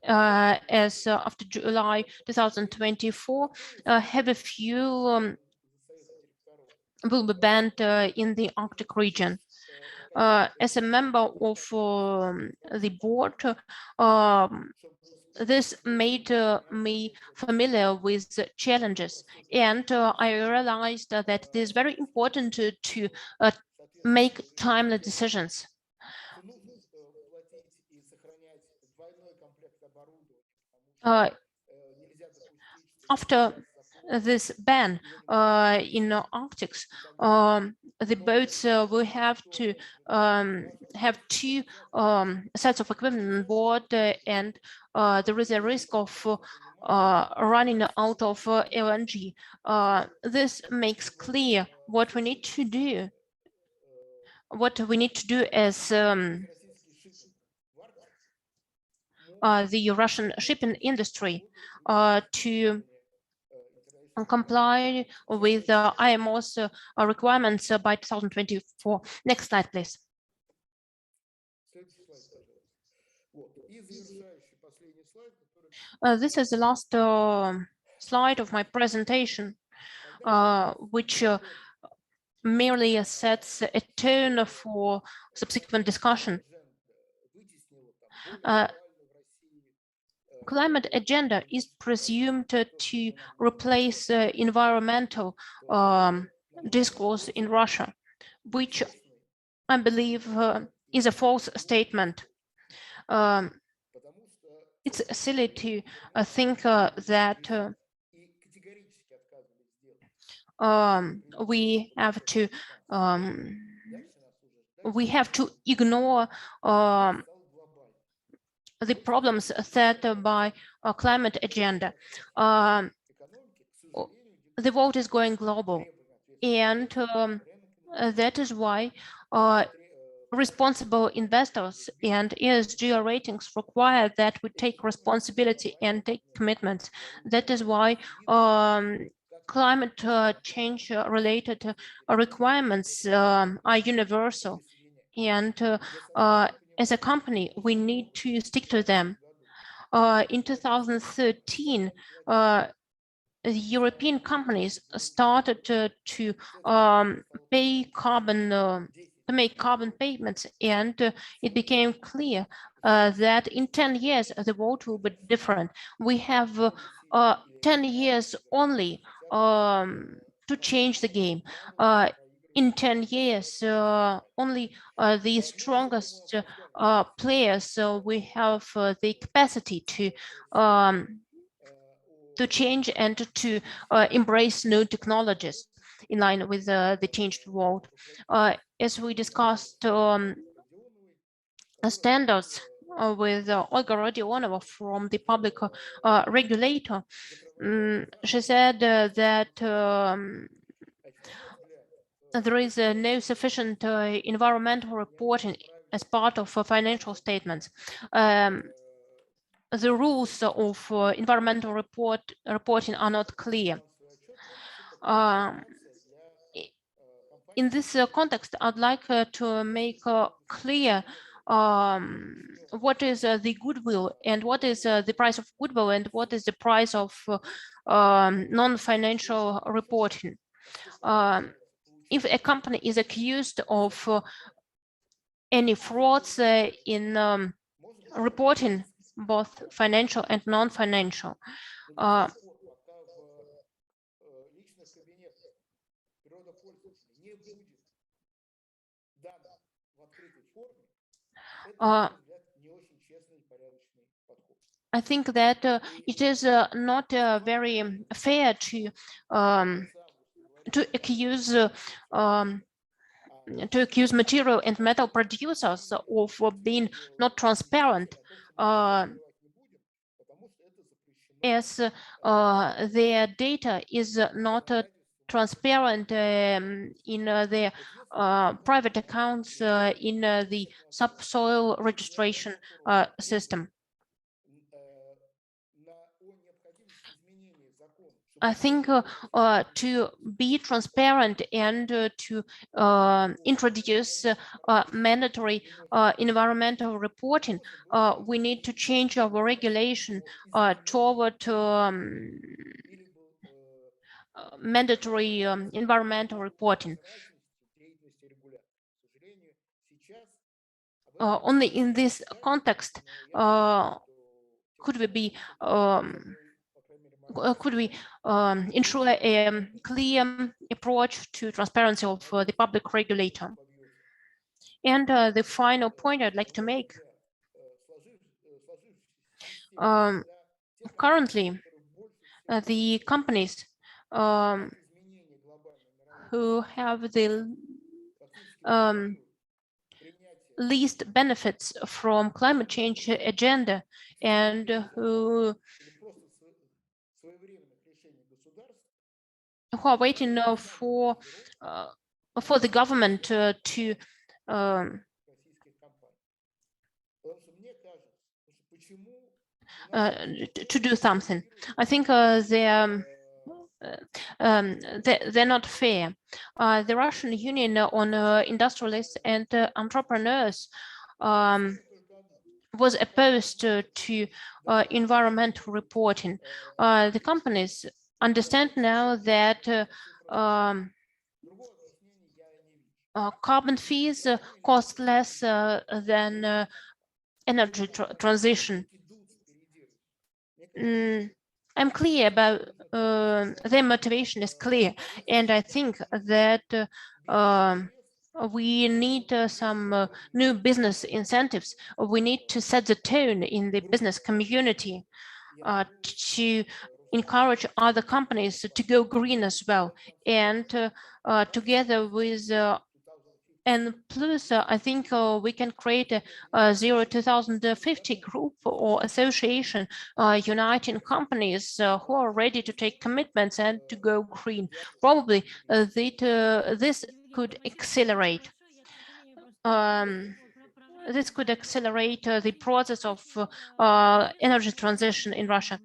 As after July 2024, heavy fuel will be banned in the Arctic region. As a member of the board, this made me familiar with the challenges, and I realized that it is very important to make timely decisions. After this ban in Arctic, the boats will have to have 2 sets of equipment on board, and there is a risk of running out of LNG. This makes clear what we need to do. What we need to do as the Russian shipping industry to comply with IMO's requirements by 2024. Next slide, please. This is the last slide of my presentation, which merely sets a tone for subsequent discussion. Climate agenda is presumed to replace environmental discourse in Russia, which I believe is a false statement. It's silly to think that we have to ignore the problems set by a climate agenda. The world is going global, and that is why responsible investors and ESG ratings require that we take responsibility and take commitments. That is why climate change related requirements are universal, and as a company, we need to stick to them. In 2013, European companies started to make carbon payments, and it became clear that in 10 years the world will be different. We have 10 years only to change the game. In 10 years, only the strongest players we have the capacity to change and to embrace new technologies in line with the changed world. As we discussed standards with Olga Rodionova from the public regulator, she said that there is no sufficient environmental reporting as part of financial statements. The rules of environmental reporting are not clear. In this context, I'd like to make clear what is the goodwill, and what is the price of goodwill, and what is the price of non-financial reporting. If a company is accused of any frauds in reporting, both financial and non-financial, I think that it is not very fair to accuse to accuse material and metal producers of being not transparent, as their data is not transparent in their private accounts in the subsoil registration system. I think to be transparent and to introduce mandatory environmental reporting, we need to change our regulation toward mandatory environmental reporting. Only in this context could we ensure a clear approach to transparency of the public regulator. And the final point I'd like to make, currently the companies who have the least benefits from climate change agenda and who are waiting for the government to do something. I think they're not fair. The Russian Union on Industrialists and Entrepreneurs was opposed to environmental reporting. The companies understand now that carbon fees cost less than energy transition. I'm clear about their motivation is clear, and I think that we need some new business incentives. We need to set the tone in the business community to encourage other companies to go green as well, and together with and plus, I think we can create a Zero 2050 group or association uniting companies who are ready to take commitments and to go green. Probably this could accelerate. This could accelerate the process of energy transition in Russia.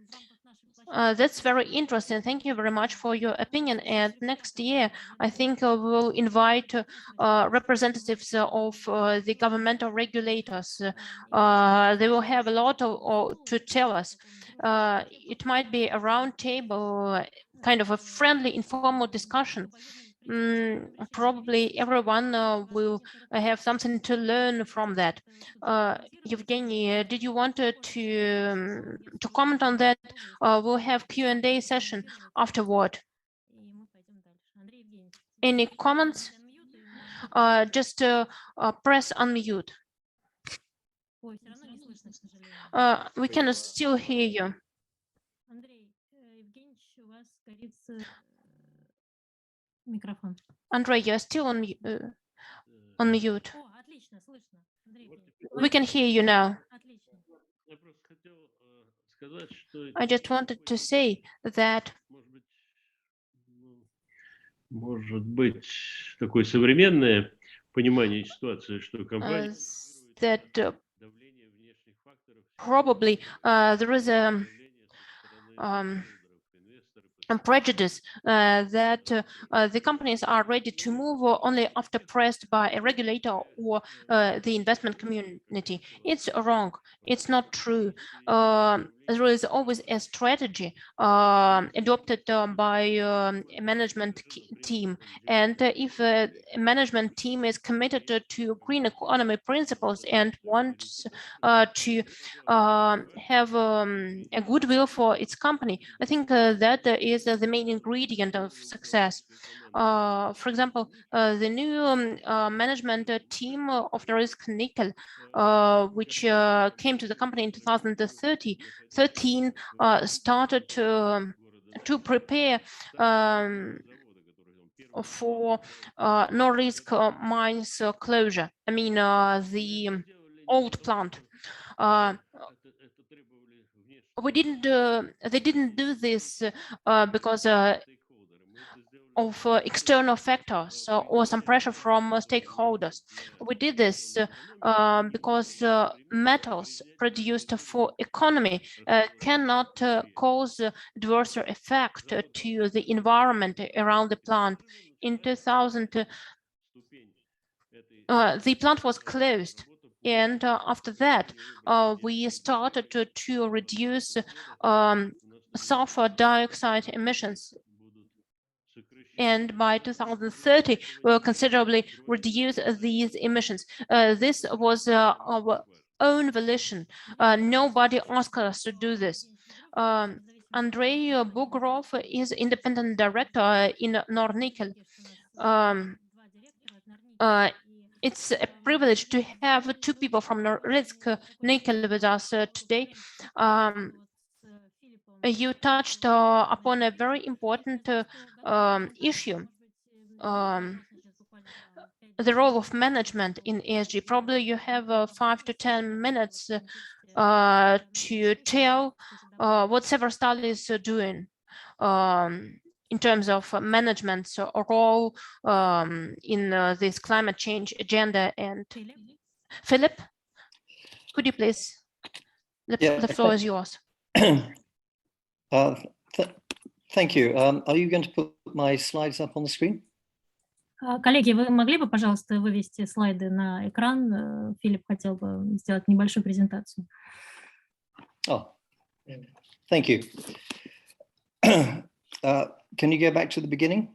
That's very interesting. Thank you very much for your opinion. And next year, I think we'll invite representatives of the governmental regulators. They will have a lot to tell us. It might be a round table, kind of a friendly, informal discussion. Probably everyone will have something to learn from that. Evgeny, did you want to comment on that? We'll have Q&A session afterward. Any comments? Just press unmute. We can still hear you. Andrei, you're still on mute. We can hear you now. I just wanted to say that that probably there is a prejudice that the companies are ready to move only after pressed by a regulator or the investment community. It's wrong. It's not true. There is always a strategy adopted by a management team. And if a management team is committed to green economy principles and wants to have a goodwill for its company, I think that is the main ingredient of success. For example, the new management team of Norilsk Nickel, which came to the company in 2013, started to prepare for no-risk mines closure. I mean, the old plant. They didn't do this because of external factors or some pressure from stakeholders. We did this because metals produced for economy cannot cause adverse effect to the environment around the plant. In 2000, the plant was closed. And after that, we started to reduce sulfur dioxide emissions. And by 2030, we'll considerably reduce these emissions. This was our own volition. Nobody asked us to do this. Andrei Bugrov is independent director in Nornickel. It's a privilege to have two people from Norilsk Nickel with us today. You touched upon a very important issue, the role of management in ESG. Probably you have 5 to 10 minutes to tell what Severstal is doing in terms of management's role in this climate change agenda. And Philip, could you please? The floor is yours. Thank you. Are you going to put my slides up on the screen? Коллеги, вы могли бы, пожалуйста, вывести слайды на экран? Филипп хотел бы сделать небольшую презентацию. Oh, thank you. Can you go back to the beginning?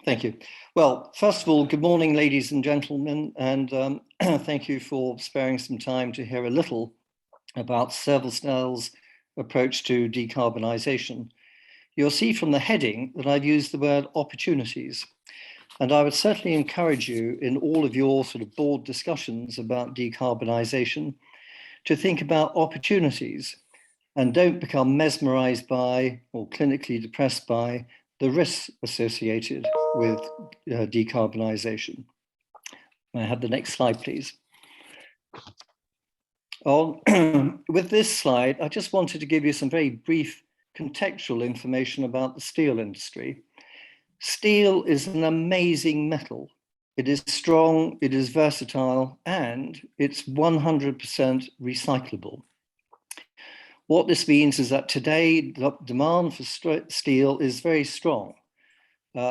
Thank you. Well, first of all, good morning, ladies and gentlemen, and thank you for sparing some time to hear a little about Severstal's approach to decarbonisation. You'll see from the heading that I've used the word opportunities, and I would certainly encourage you in all of your sort of board discussions about decarbonisation to think about opportunities and don't become mesmerised by or clinically depressed by the risks associated with decarbonisation. May I have the next slide, please? With this slide, I just wanted to give you some very brief contextual information about the steel industry. Steel is an amazing metal. It is strong, it is versatile, and it's 100% recyclable. What this means is that today, the demand for steel is very strong.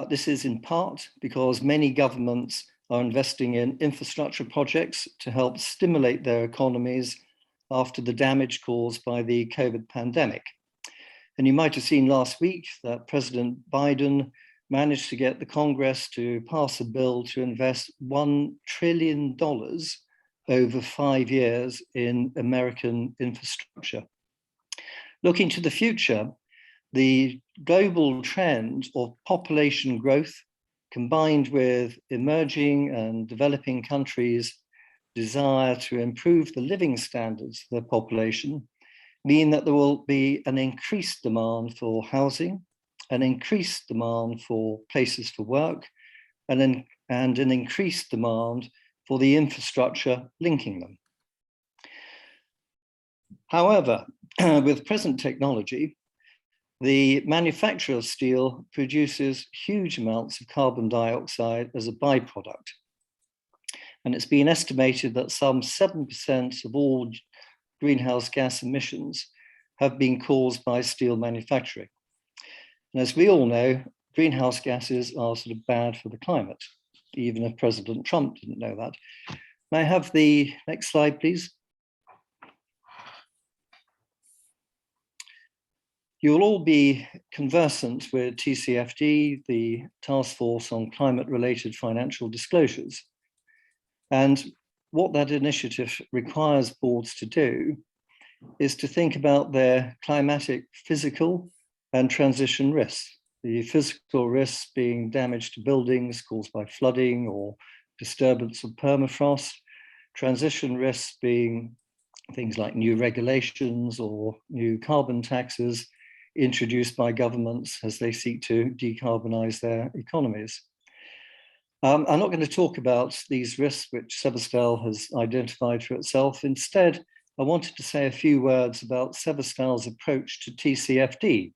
This is in part because many governments are investing in infrastructure projects to help stimulate their economies after the damage caused by the COVID pandemic. And you might have seen last week that President Biden managed to get the Congress to pass a bill to invest $1 trillion over 5 years in American infrastructure. Looking to the future, the global trend of population growth combined with emerging and developing countries' desire to improve the living standards of their population mean that there will be an increased demand for housing, an increased demand for places for work, and an increased demand for the infrastructure linking them. However, with present technology, the manufacture of steel produces huge amounts of carbon dioxide as a byproduct. And it's been estimated that some 7% of all greenhouse gas emissions have been caused by steel manufacturing. And as we all know, greenhouse gases are sort of bad for the climate, even if President Trump didn't know that. May I have the next slide, please? You'll all be conversant with TCFD, the Task Force on Climate-Related Financial Disclosures. And what that initiative requires boards to do is to think about their climatic, physical, and transition risks. The physical risks being damage to buildings caused by flooding or disturbance of permafrost, transition risks being things like new regulations or new carbon taxes, introduced by governments as they seek to decarbonize their economies. I'm not going to talk about these risks which Severstal has identified for itself. Instead, I wanted to say a few words about Severstal's approach to TCFD,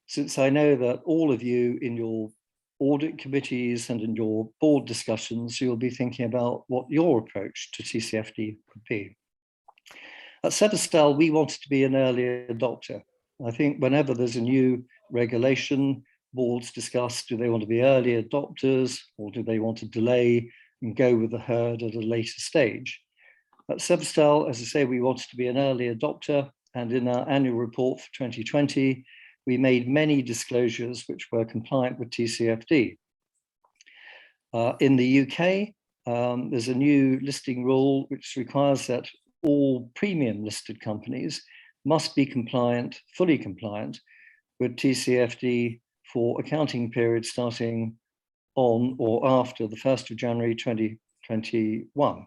since I know that all of you in your audit committees and in your board discussions, you'll be thinking about what your approach to TCFD could be. At Severstal, we wanted to be an early adopter. I think whenever there's a new regulation, boards discuss, do they want to be early adopters or do they want to delay and go with the herd at a later stage? At Severstal, as I say, we wanted to be an early adopter, and in our annual report for 2020, we made many disclosures which were compliant with TCFD. In the UK, there's a new listing rule which requires that all premium listed companies must be compliant, fully compliant with TCFD for accounting periods starting on or after the 1st of January 2021.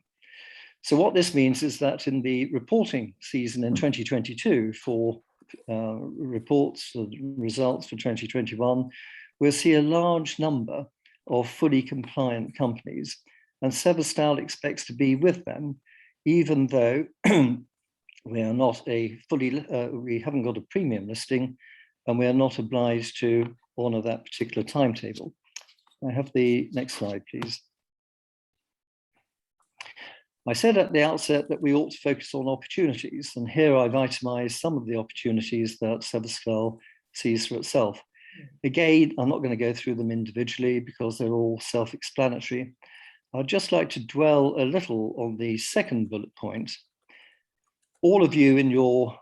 So what this means is that in the reporting season in 2022 for reports or results for 2021, we'll see a large number of fully compliant companies, and Severstal expects to be with them, even though we are not a fully, we haven't got a premium listing, and we are not obliged to honor that particular timetable. I have the next slide, please. I said at the outset that we ought to focus on opportunities, and here I've itemized some of the opportunities that Severstal sees for itself. Again, I'm not going to go through them individually because they're all self-explanatory. I'd just like to dwell a little on the second bullet point. All of you in your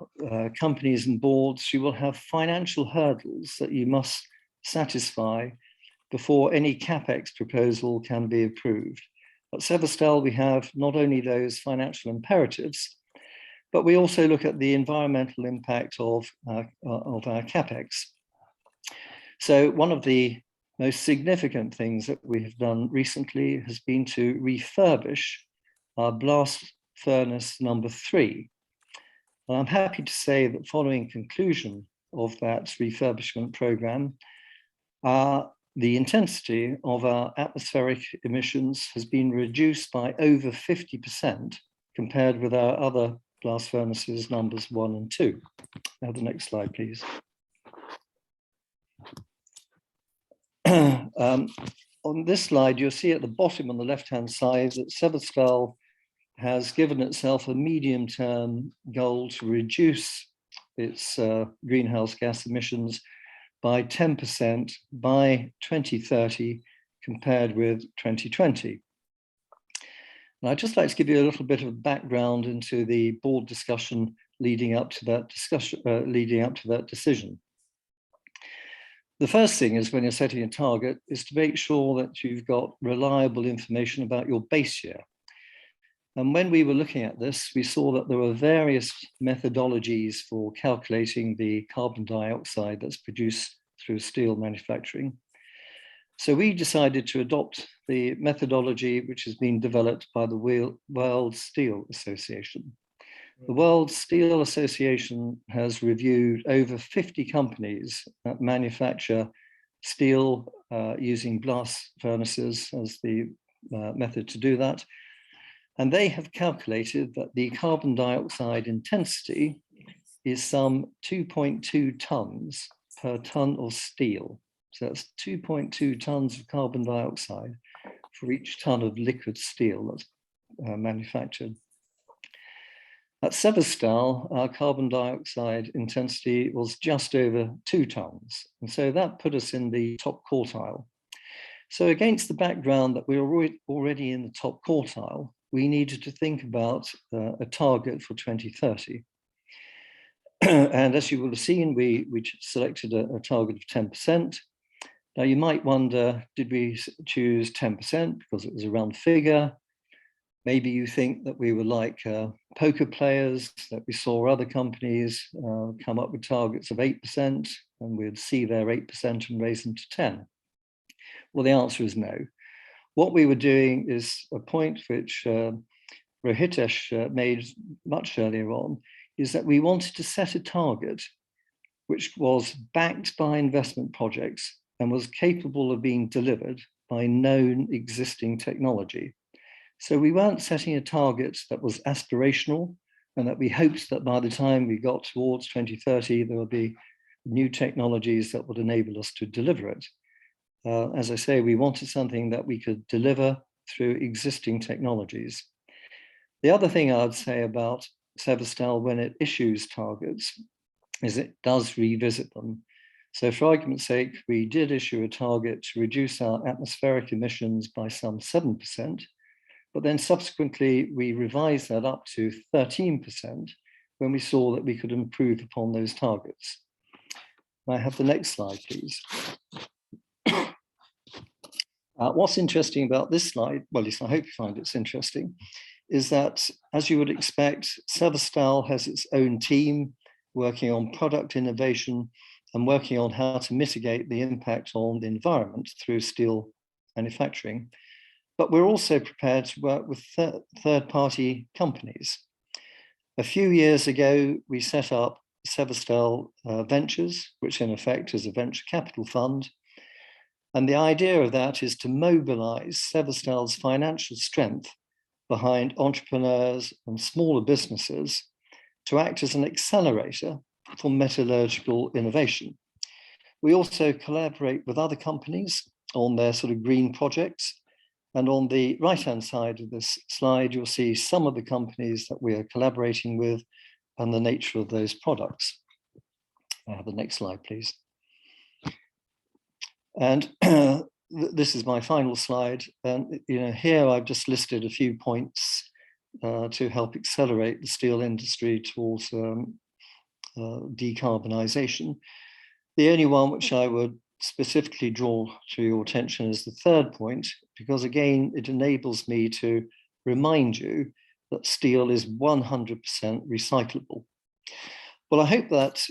companies and boards, you will have financial hurdles that you must satisfy before any CapEx proposal can be approved. At Severstal, we have not only those financial imperatives, but we also look at the environmental impact of our CapEx. So one of the most significant things that we have done recently has been to refurbish our blast furnace number 3. And I'm happy to say that following conclusion of that refurbishment program, the intensity of our atmospheric emissions has been reduced by over 50% compared with our other blast furnaces numbers 1 and 2. Now the next slide, please. On this slide, you'll see at the bottom on the left-hand side that Severstal has given itself a medium-term goal to reduce its greenhouse gas emissions by 10% by 2030 compared with 2020. And I'd just like to give you a little bit of background into the board discussion leading up to that decision. The first thing is when you're setting a target is to make sure that you've got reliable information about your base year. And when we were looking at this, we saw that there were various methodologies for calculating the carbon dioxide that's produced through steel manufacturing. So we decided to adopt the methodology which has been developed by the World Steel Association. The World Steel Association has reviewed over 50 companies that manufacture steel using blast furnaces as the method to do that. And they have calculated that the carbon dioxide intensity is some 2.2 tons per ton of steel. So that's 2.2 tons of carbon dioxide for each ton of liquid steel that's manufactured. At Severstal, our carbon dioxide intensity was just over 2 tons. And so that put us in the top quartile. So against the background that we were already in the top quartile, we needed to think about a target for 2030. And as you will have seen, we selected a target of 10%. Now you might wonder, did we choose 10% because it was a round figure? Maybe you think that we were like poker players, that we saw other companies come up with targets of 8% and we'd see their 8% and raise them to 10. Well, the answer is no. What we were doing is a point which Rohitesh made much earlier on, is that we wanted to set a target which was backed by investment projects and was capable of being delivered by known existing technology. So we weren't setting a target that was aspirational and that we hoped that by the time we got towards 2030, there would be new technologies that would enable us to deliver it. As I say, we wanted something that we could deliver through existing technologies. The other thing I would say about Severstal when it issues targets is it does revisit them. So for argument's sake, we did issue a target to reduce our atmospheric emissions by some 7%, but then subsequently we revised that up to 13% when we saw that we could improve upon those targets. May I have the next slide, please? What's interesting about this slide, well, at least I hope you find it's interesting, is that, as you would expect, Severstal has its own team working on product innovation and working on how to mitigate the impact on the environment through steel manufacturing. But we're also prepared to work with third-party companies. A few years ago, we set up Severstal Ventures, which in effect is a venture capital fund. And the idea of that is to mobilize Severstal's financial strength behind entrepreneurs and smaller businesses to act as an accelerator for metallurgical innovation. We also collaborate with other companies on their sort of green projects. And on the right-hand side of this slide, you'll see some of the companies that we are collaborating with and the nature of those products. The next slide, please. And this is my final slide. And here I've just listed a few points to help accelerate the steel industry towards decarbonization. The only one which I would specifically draw to your attention is the third point, because again, it enables me to remind you that steel is 100% recyclable. Well, I hope that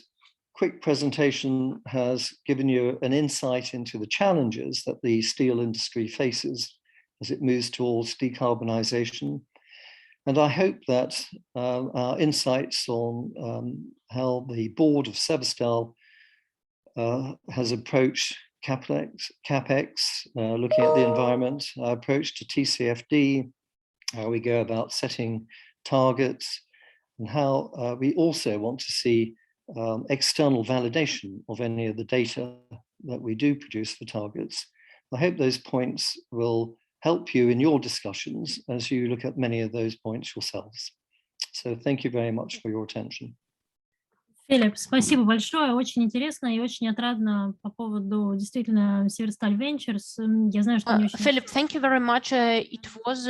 quick presentation has given you an insight into the challenges that the steel industry faces as it moves towards decarbonization. And I hope that our insights on how the board of Severstal has approached CapEx, looking at the environment, our approach to TCFD, how we go about setting targets, and how we also want to see external validation of any of the data that we do produce for targets. I hope those points will help you in your discussions as you look at many of those points yourselves. So thank you very much for your attention. Филипп, спасибо большое, очень интересно и очень отрадно по поводу действительно Severstal Ventures. Я знаю, что они очень... Philip, thank you very much. It was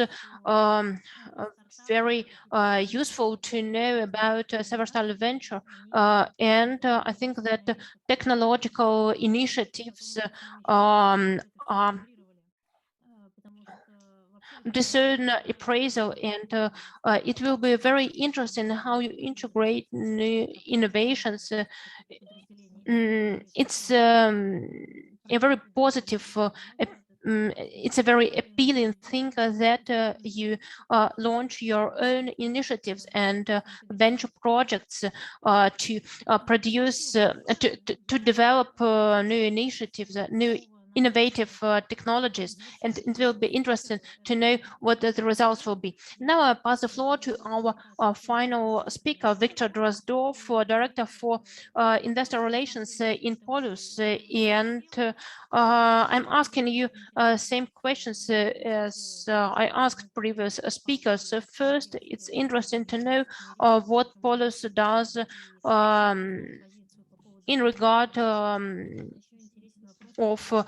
very useful to know about Severstal Venture, and I think that technological initiatives discern appraisal, and it will be very interesting how you integrate new innovations. It's a very positive, it's a very appealing thing that you launch your own initiatives and venture projects to produce, to develop new initiatives, new innovative technologies, and it will be interesting to know what the results will be. Now I pass the floor to our final speaker, Victor Drozdov, Director for Investor Relations in Polus, and I'm asking you same questions as I asked previous speakers. So first, it's interesting to know what Polus does in regard of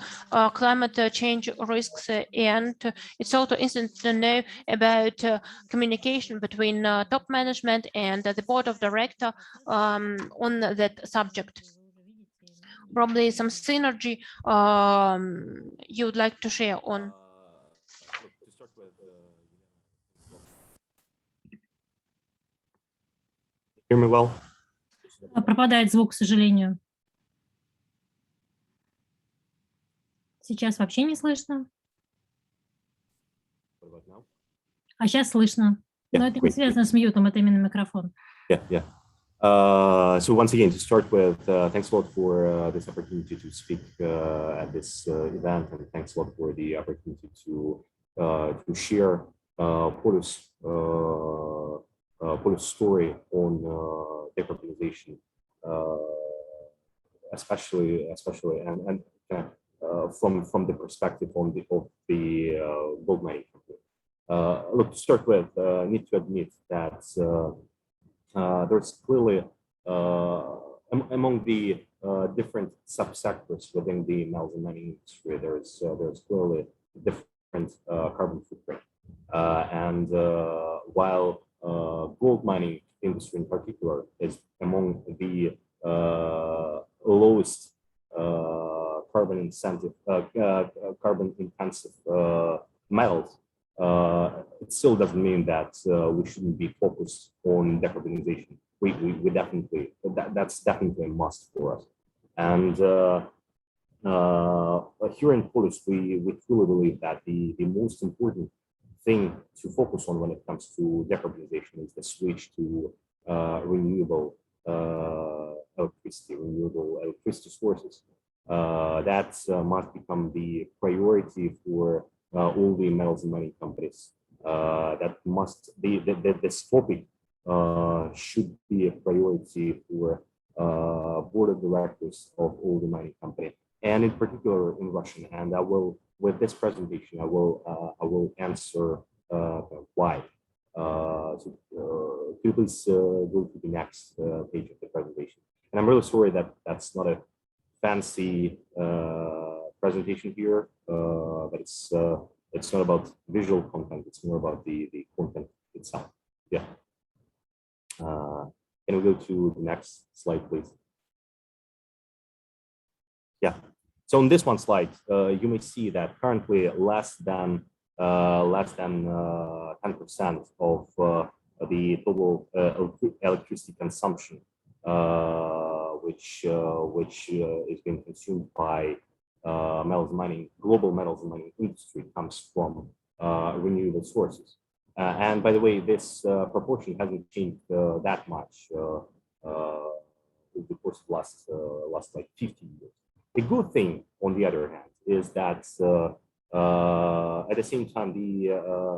climate change risks, and it's also interesting to know about communication between top management and the board of directors on that subject. Probably some synergy you would like to share on. To start with, hear me well? Пропадает звук, к сожалению. Сейчас вообще не слышно. А сейчас слышно. Но это не связано с мьютом, это именно микрофон. Yeah. So once again, to start with, thanks a lot for this opportunity to speak at this event, and thanks a lot for the opportunity to share Polish story on decarbonization, especially from the perspective of the gold mining company. Look, to start with, need to admit that there's clearly among the different subsectors within the metals and mining industry, there's clearly different carbon footprint. And while gold mining industry in particular is among the lowest carbon intensive metals, it still doesn't mean that we shouldn't be focused on decarbonization. We definitely, that's definitely a must for us. And here in Polish, we truly believe that the most important thing to focus on when it comes to decarbonization is the switch to renewable electricity sources. That must become the priority for all the metals and mining companies. That must be this topic should be a priority for board of directors of all the mining company, and in particular in Russian. And I will, with this presentation, I will answer why. So could you please go to the next page of the presentation? And I'm really sorry that that's not a fancy presentation here, but it's not about visual content, it's more about the content itself. Yeah. Can we go to the next slide, please? Yeah. So on this one slide, you may see that currently less than 10% of the total electricity consumption, which is being consumed by global metals and mining industry, comes from renewable sources. And by the way, this proportion hasn't changed that much over the course of last like 50 years. The good thing, on the other hand, is that at the same time, the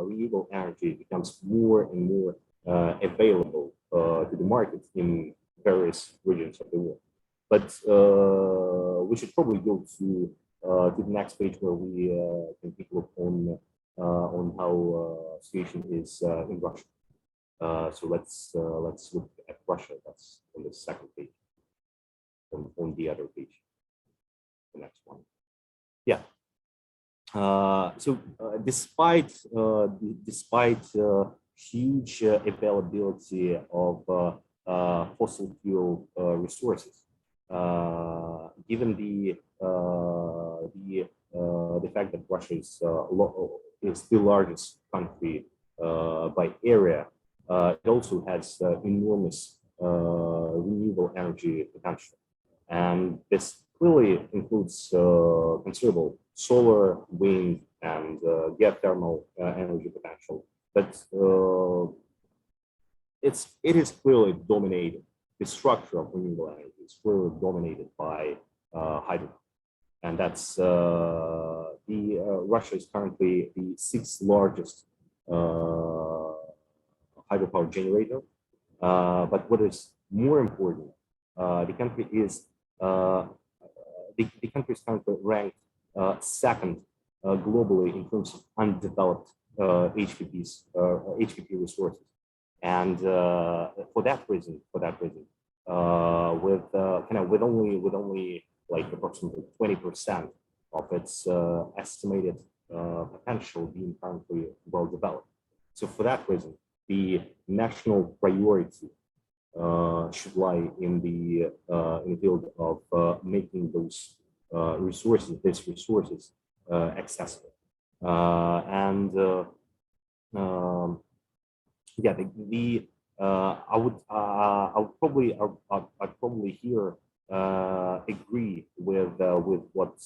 renewable energy becomes more and more available to the market in various regions of the world. But we should probably go to the next page, where we can take a look on how situation is in Russia. So let's look at Russia. That's on the second page. On the other page, the next one. Yeah. So despite huge availability of fossil fuel resources, given the fact that Russia is the largest country by area, it also has enormous renewable energy potential, and this clearly includes considerable solar, wind, and geothermal energy potential. But it is clearly dominated. The structure of renewable energy is clearly dominated by hydrogen, and that's Russia is currently the 6th largest hydropower generator. But what is more important, the country is currently ranked second globally in terms of undeveloped HPP resources, and for that reason, with only like approximately 20% of its estimated potential being currently well developed. So for that reason, the national priority should lie in the field of making those resources accessible. Yeah, I would probably here agree with what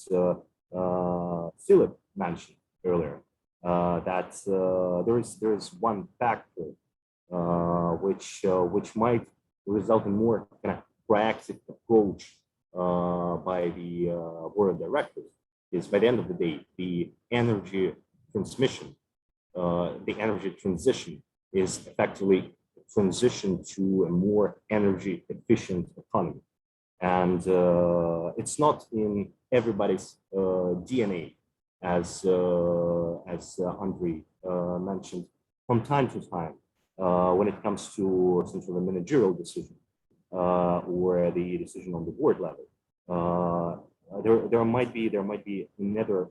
Philip mentioned earlier, that there is one factor which might result in more kind of proactive approach by the board of directors is, by the end of the day, the energy transmission, the energy transition is effectively transition to a more energy efficient economy. And it's not in everybody's DNA, as Andrei mentioned. From time to time, when it comes to some sort of managerial decision or the decision on the board level, there might be another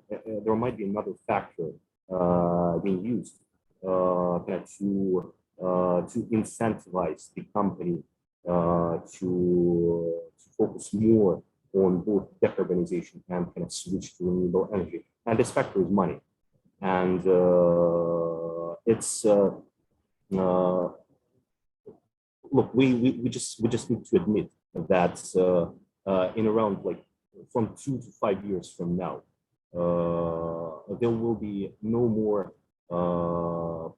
factor being used to incentivize the company to focus more on both decarbonization and kind of switch to renewable energy. And this factor is money. And it's look, we just need to admit that in around like from 2 to 5 years from now, there will be no more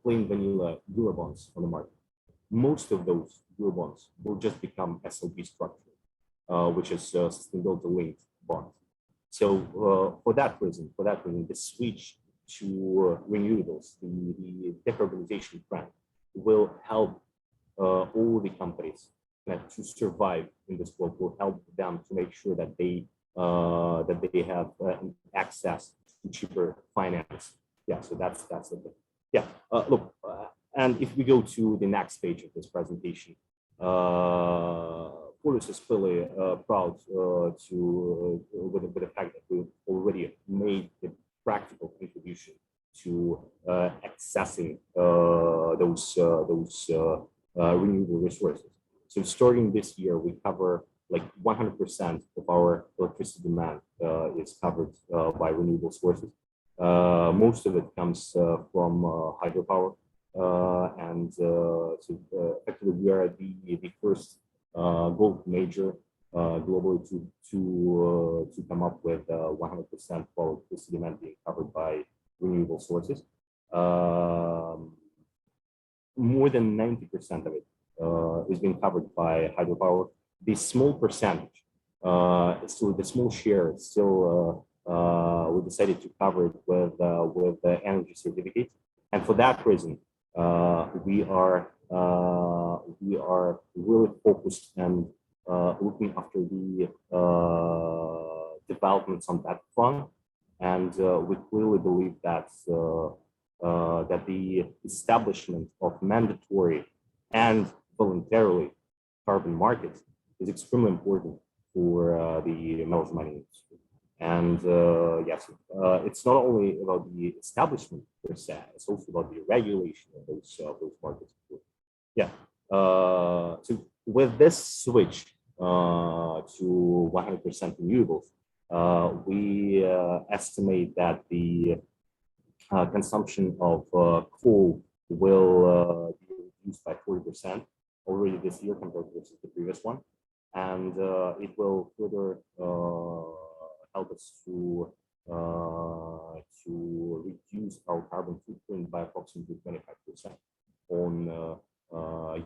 plain vanilla Eurobonds on the market. Most of those Eurobonds will just become SLB structure, which is sustainability linked bonds. So for that reason, the switch to renewables, the decarbonization trend will help all the companies to survive in this world, will help them to make sure that they have access to cheaper finance. Yeah, so that's the thing. Yeah, look, and if we go to the next page of this presentation, Polish is really proud with the fact that we already made the practical contribution to accessing those renewable resources. So starting this year, we cover like 100% of our electricity demand is covered by renewable sources. Most of it comes from hydropower, and so effectively we are the first gold major globally to come up with 100% of electricity demand being covered by renewable sources. More than 90% of it is being covered by hydropower. The small percentage, so the small share, still we decided to cover it with the energy certificate, and for that reason, we are really focused and looking after the developments on that front, and we clearly believe that that the establishment of mandatory and voluntarily carbon markets is extremely important for the metals mining industry. And yes, it's not only about the establishment per se; it's also about the regulation of those markets. Yeah. So with this switch to 100% renewables, we estimate that the consumption of coal will be reduced by 40% already this year compared to the previous one, and it will further help us to reduce our carbon footprint by approximately 25% on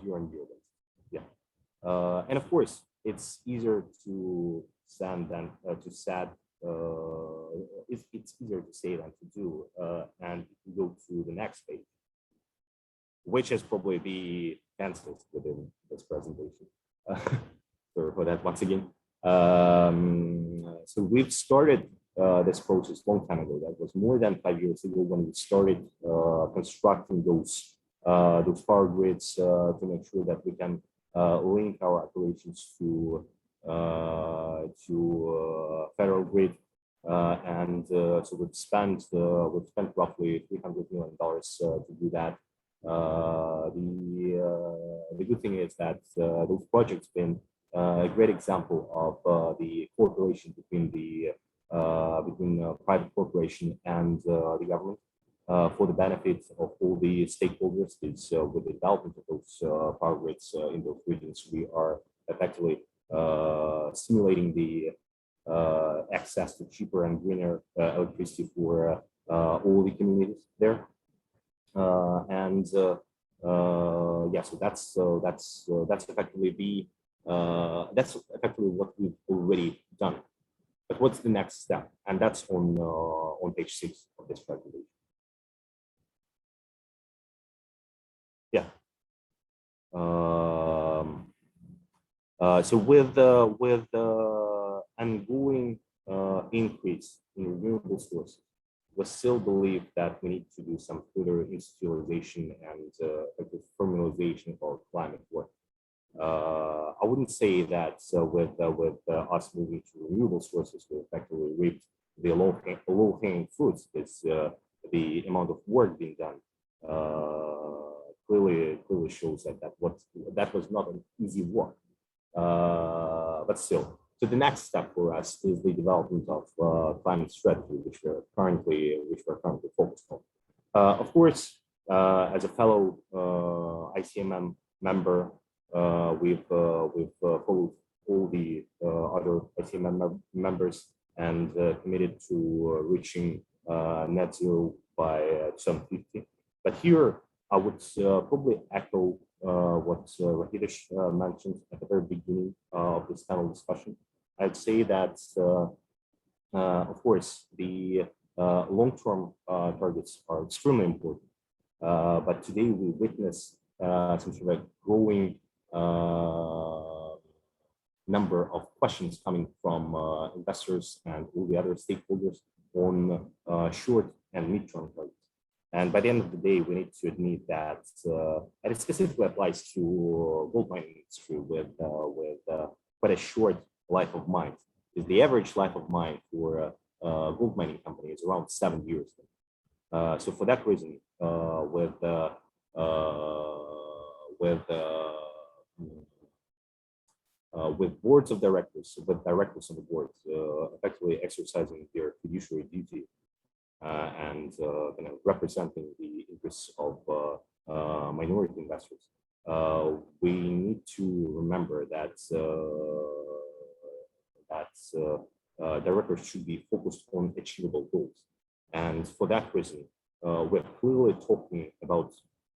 year-on-year basis. Yeah, and of course, it's easier to say than to say. It's easier to say than to do. And if we go to the next page, which is probably the fastest within this presentation. Sorry for that once again. So we've started this process a long time ago. That was more than 5 years ago when we started constructing those power grids to make sure that we can link our operations to federal grid, and so we've spent roughly $300 million to do that. The good thing is that those projects been a great example of the cooperation between private corporation and the government for the benefit of all the stakeholders. It's with the development of those power grids in those regions, we are effectively stimulating the access to cheaper and greener electricity for all the communities there. And Yeah, so that's effectively what we've already done. But what's the next step? And that's on page 6 of this presentation. Yeah. So with the ongoing increase in renewable sources, we still believe that we need to do some further institutionalization and formalization of our climate work. I wouldn't say that with us moving to renewable sources, we effectively reaped the low-hanging fruits. It's the amount of work being done clearly shows that was not an easy work. But still, so the next step for us is the development of climate strategy, which we're currently focused on. Of course, as a fellow ICMM member, we've followed all the other ICMM members and committed to reaching net zero by 2050. But here, I would probably echo what Rahidesh mentioned at the very beginning of this panel discussion. I'd say that, of course, the long-term targets are extremely important. But today we witness some sort of growing number of questions coming from investors and all the other stakeholders on short and mid-term targets. And by the end of the day, we need to admit that, and it specifically applies to gold mining industry with quite a short life of mine. Is the average life of mine for a gold mining company is around 7 years. So for that reason, with boards of directors, with directors on the board effectively exercising their fiduciary duty and representing the interests of minority investors, we need to remember that directors should be focused on achievable goals. And for that reason, we're clearly talking about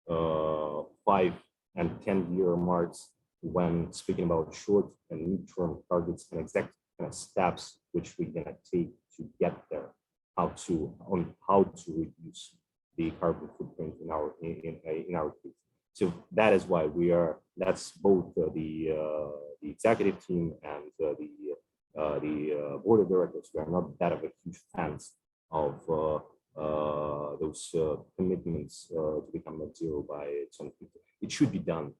5 and 10-year marks when speaking about short and mid-term targets and exact steps which we're going to take to get there, how to reduce the carbon footprint in our case. So that is why that's both the executive team and the board of directors. We are not that of a huge fans of those commitments to become net zero by 2050. It should be done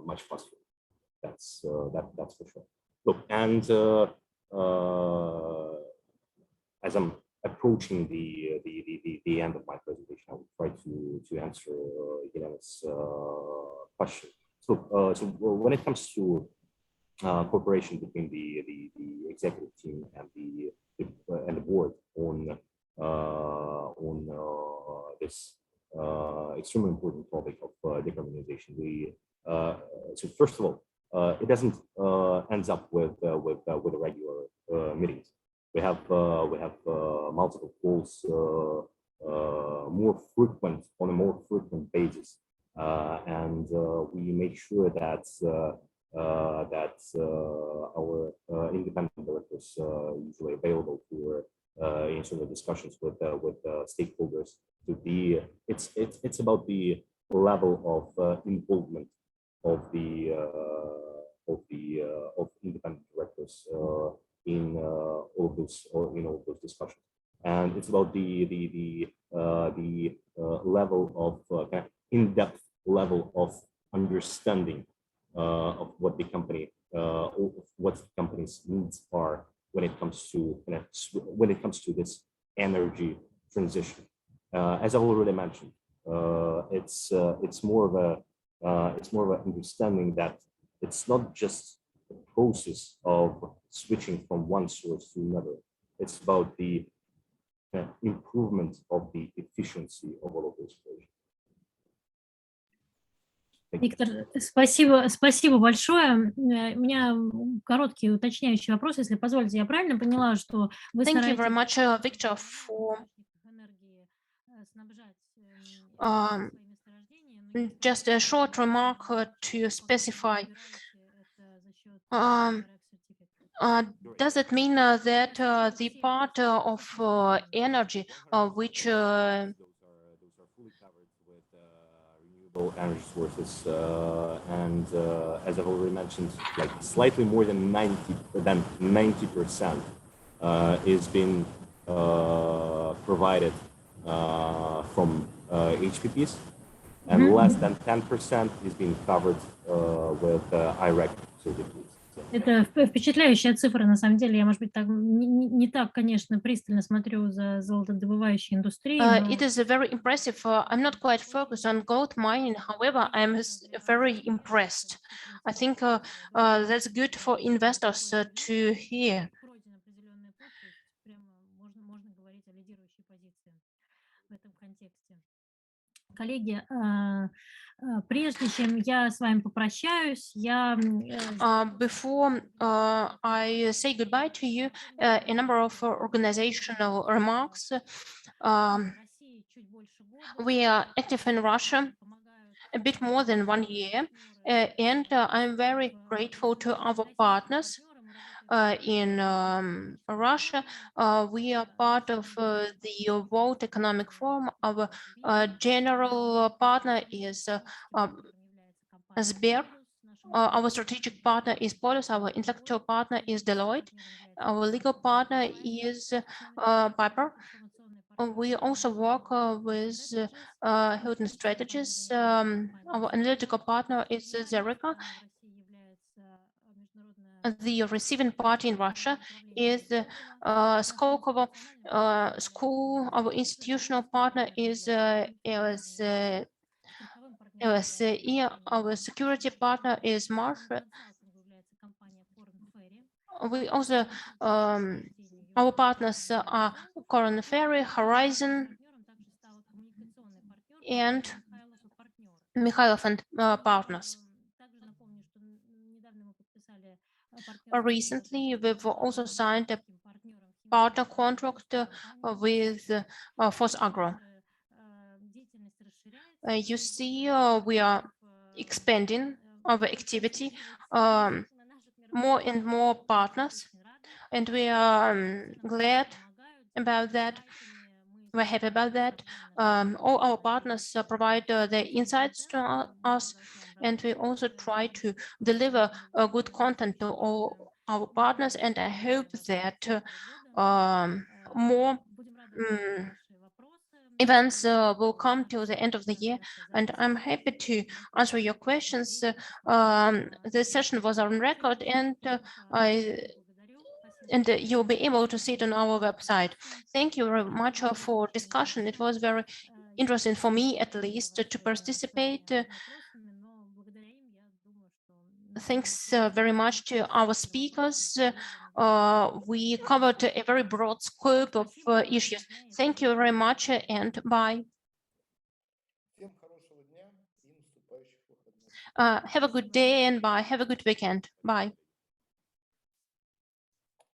much faster. That's for sure. Look, and as I'm approaching the end of my presentation, I will try to answer Yelena's question. So when it comes to cooperation between the executive team and the board on this extremely important topic of decarbonization, so first of all, it doesn't ends up with regular meetings. We have multiple calls, on a more frequent basis, and we make sure that our independent directors usually available for any sort of discussions with stakeholders. It's about the level of involvement of independent directors in all those discussions, and it's about the level of in-depth level of understanding of what the company's needs are when it comes to this energy transition. As I already mentioned, it's more of an understanding that it's not just a process of switching from one source to another. It's about the improvement of the efficiency of all of those projects. Виктор, спасибо большое. У меня короткий уточняющий вопрос, если позволите. Я правильно поняла, что вы Thank you стараетесь very much, Victor, for энергии снабжать свои месторождения, Just a short remark to specify. Does it mean that the part of energy which Those are fully covered with renewable energy sources, and as I've already mentioned, like slightly more than 90% is being provided from HPPs, and less than 10% is being covered with IREC certificates. Это впечатляющая цифра, на самом деле. Я, может быть, так, не так, конечно, пристально смотрю за золотодобывающей индустрией. It is very impressive. I'm not quite focused on gold mining. However, I'm very impressed. I think that's good for investors to hear. Можно говорить о лидирующей позиции в этом контексте. Коллеги, прежде чем я с вами попрощаюсь, я... Before I say goodbye to you, a number of organizational remarks. We are active in Russia a bit more than 1 year, and I'm very grateful to our partners in Russia. We are part of the World Economic Forum. Our general partner is Sber. Our strategic partner is Polus. Our intellectual partner is Deloitte. Our legal partner is Piper. We also work with Hilton Strategies. Our analytical partner is Zerica. The receiving party in Russia is Skolkovo School. Our institutional partner is LSE. Our security partner is Marsh. We also, our partners are Korn Ferry, Horizon, and Mikhailov and Partners. Recently, we've also signed a partner contract with Fosagro. You see, we are expanding our activity, more and more partners, and we are glad about that. We're happy about that. All our partners provide their insights to us, and we also try to deliver good content to all our partners, and I hope that more events will come till the end of the year, and I'm happy to answer your questions. The session was on record, and you'll be able to see it on our website. Thank you very much for discussion. It was very interesting for me, at least, to participate. Thanks very much to our speakers. We covered a very broad scope of issues. Thank you very much, and bye. Have a good day, and bye. Have a good weekend. Bye.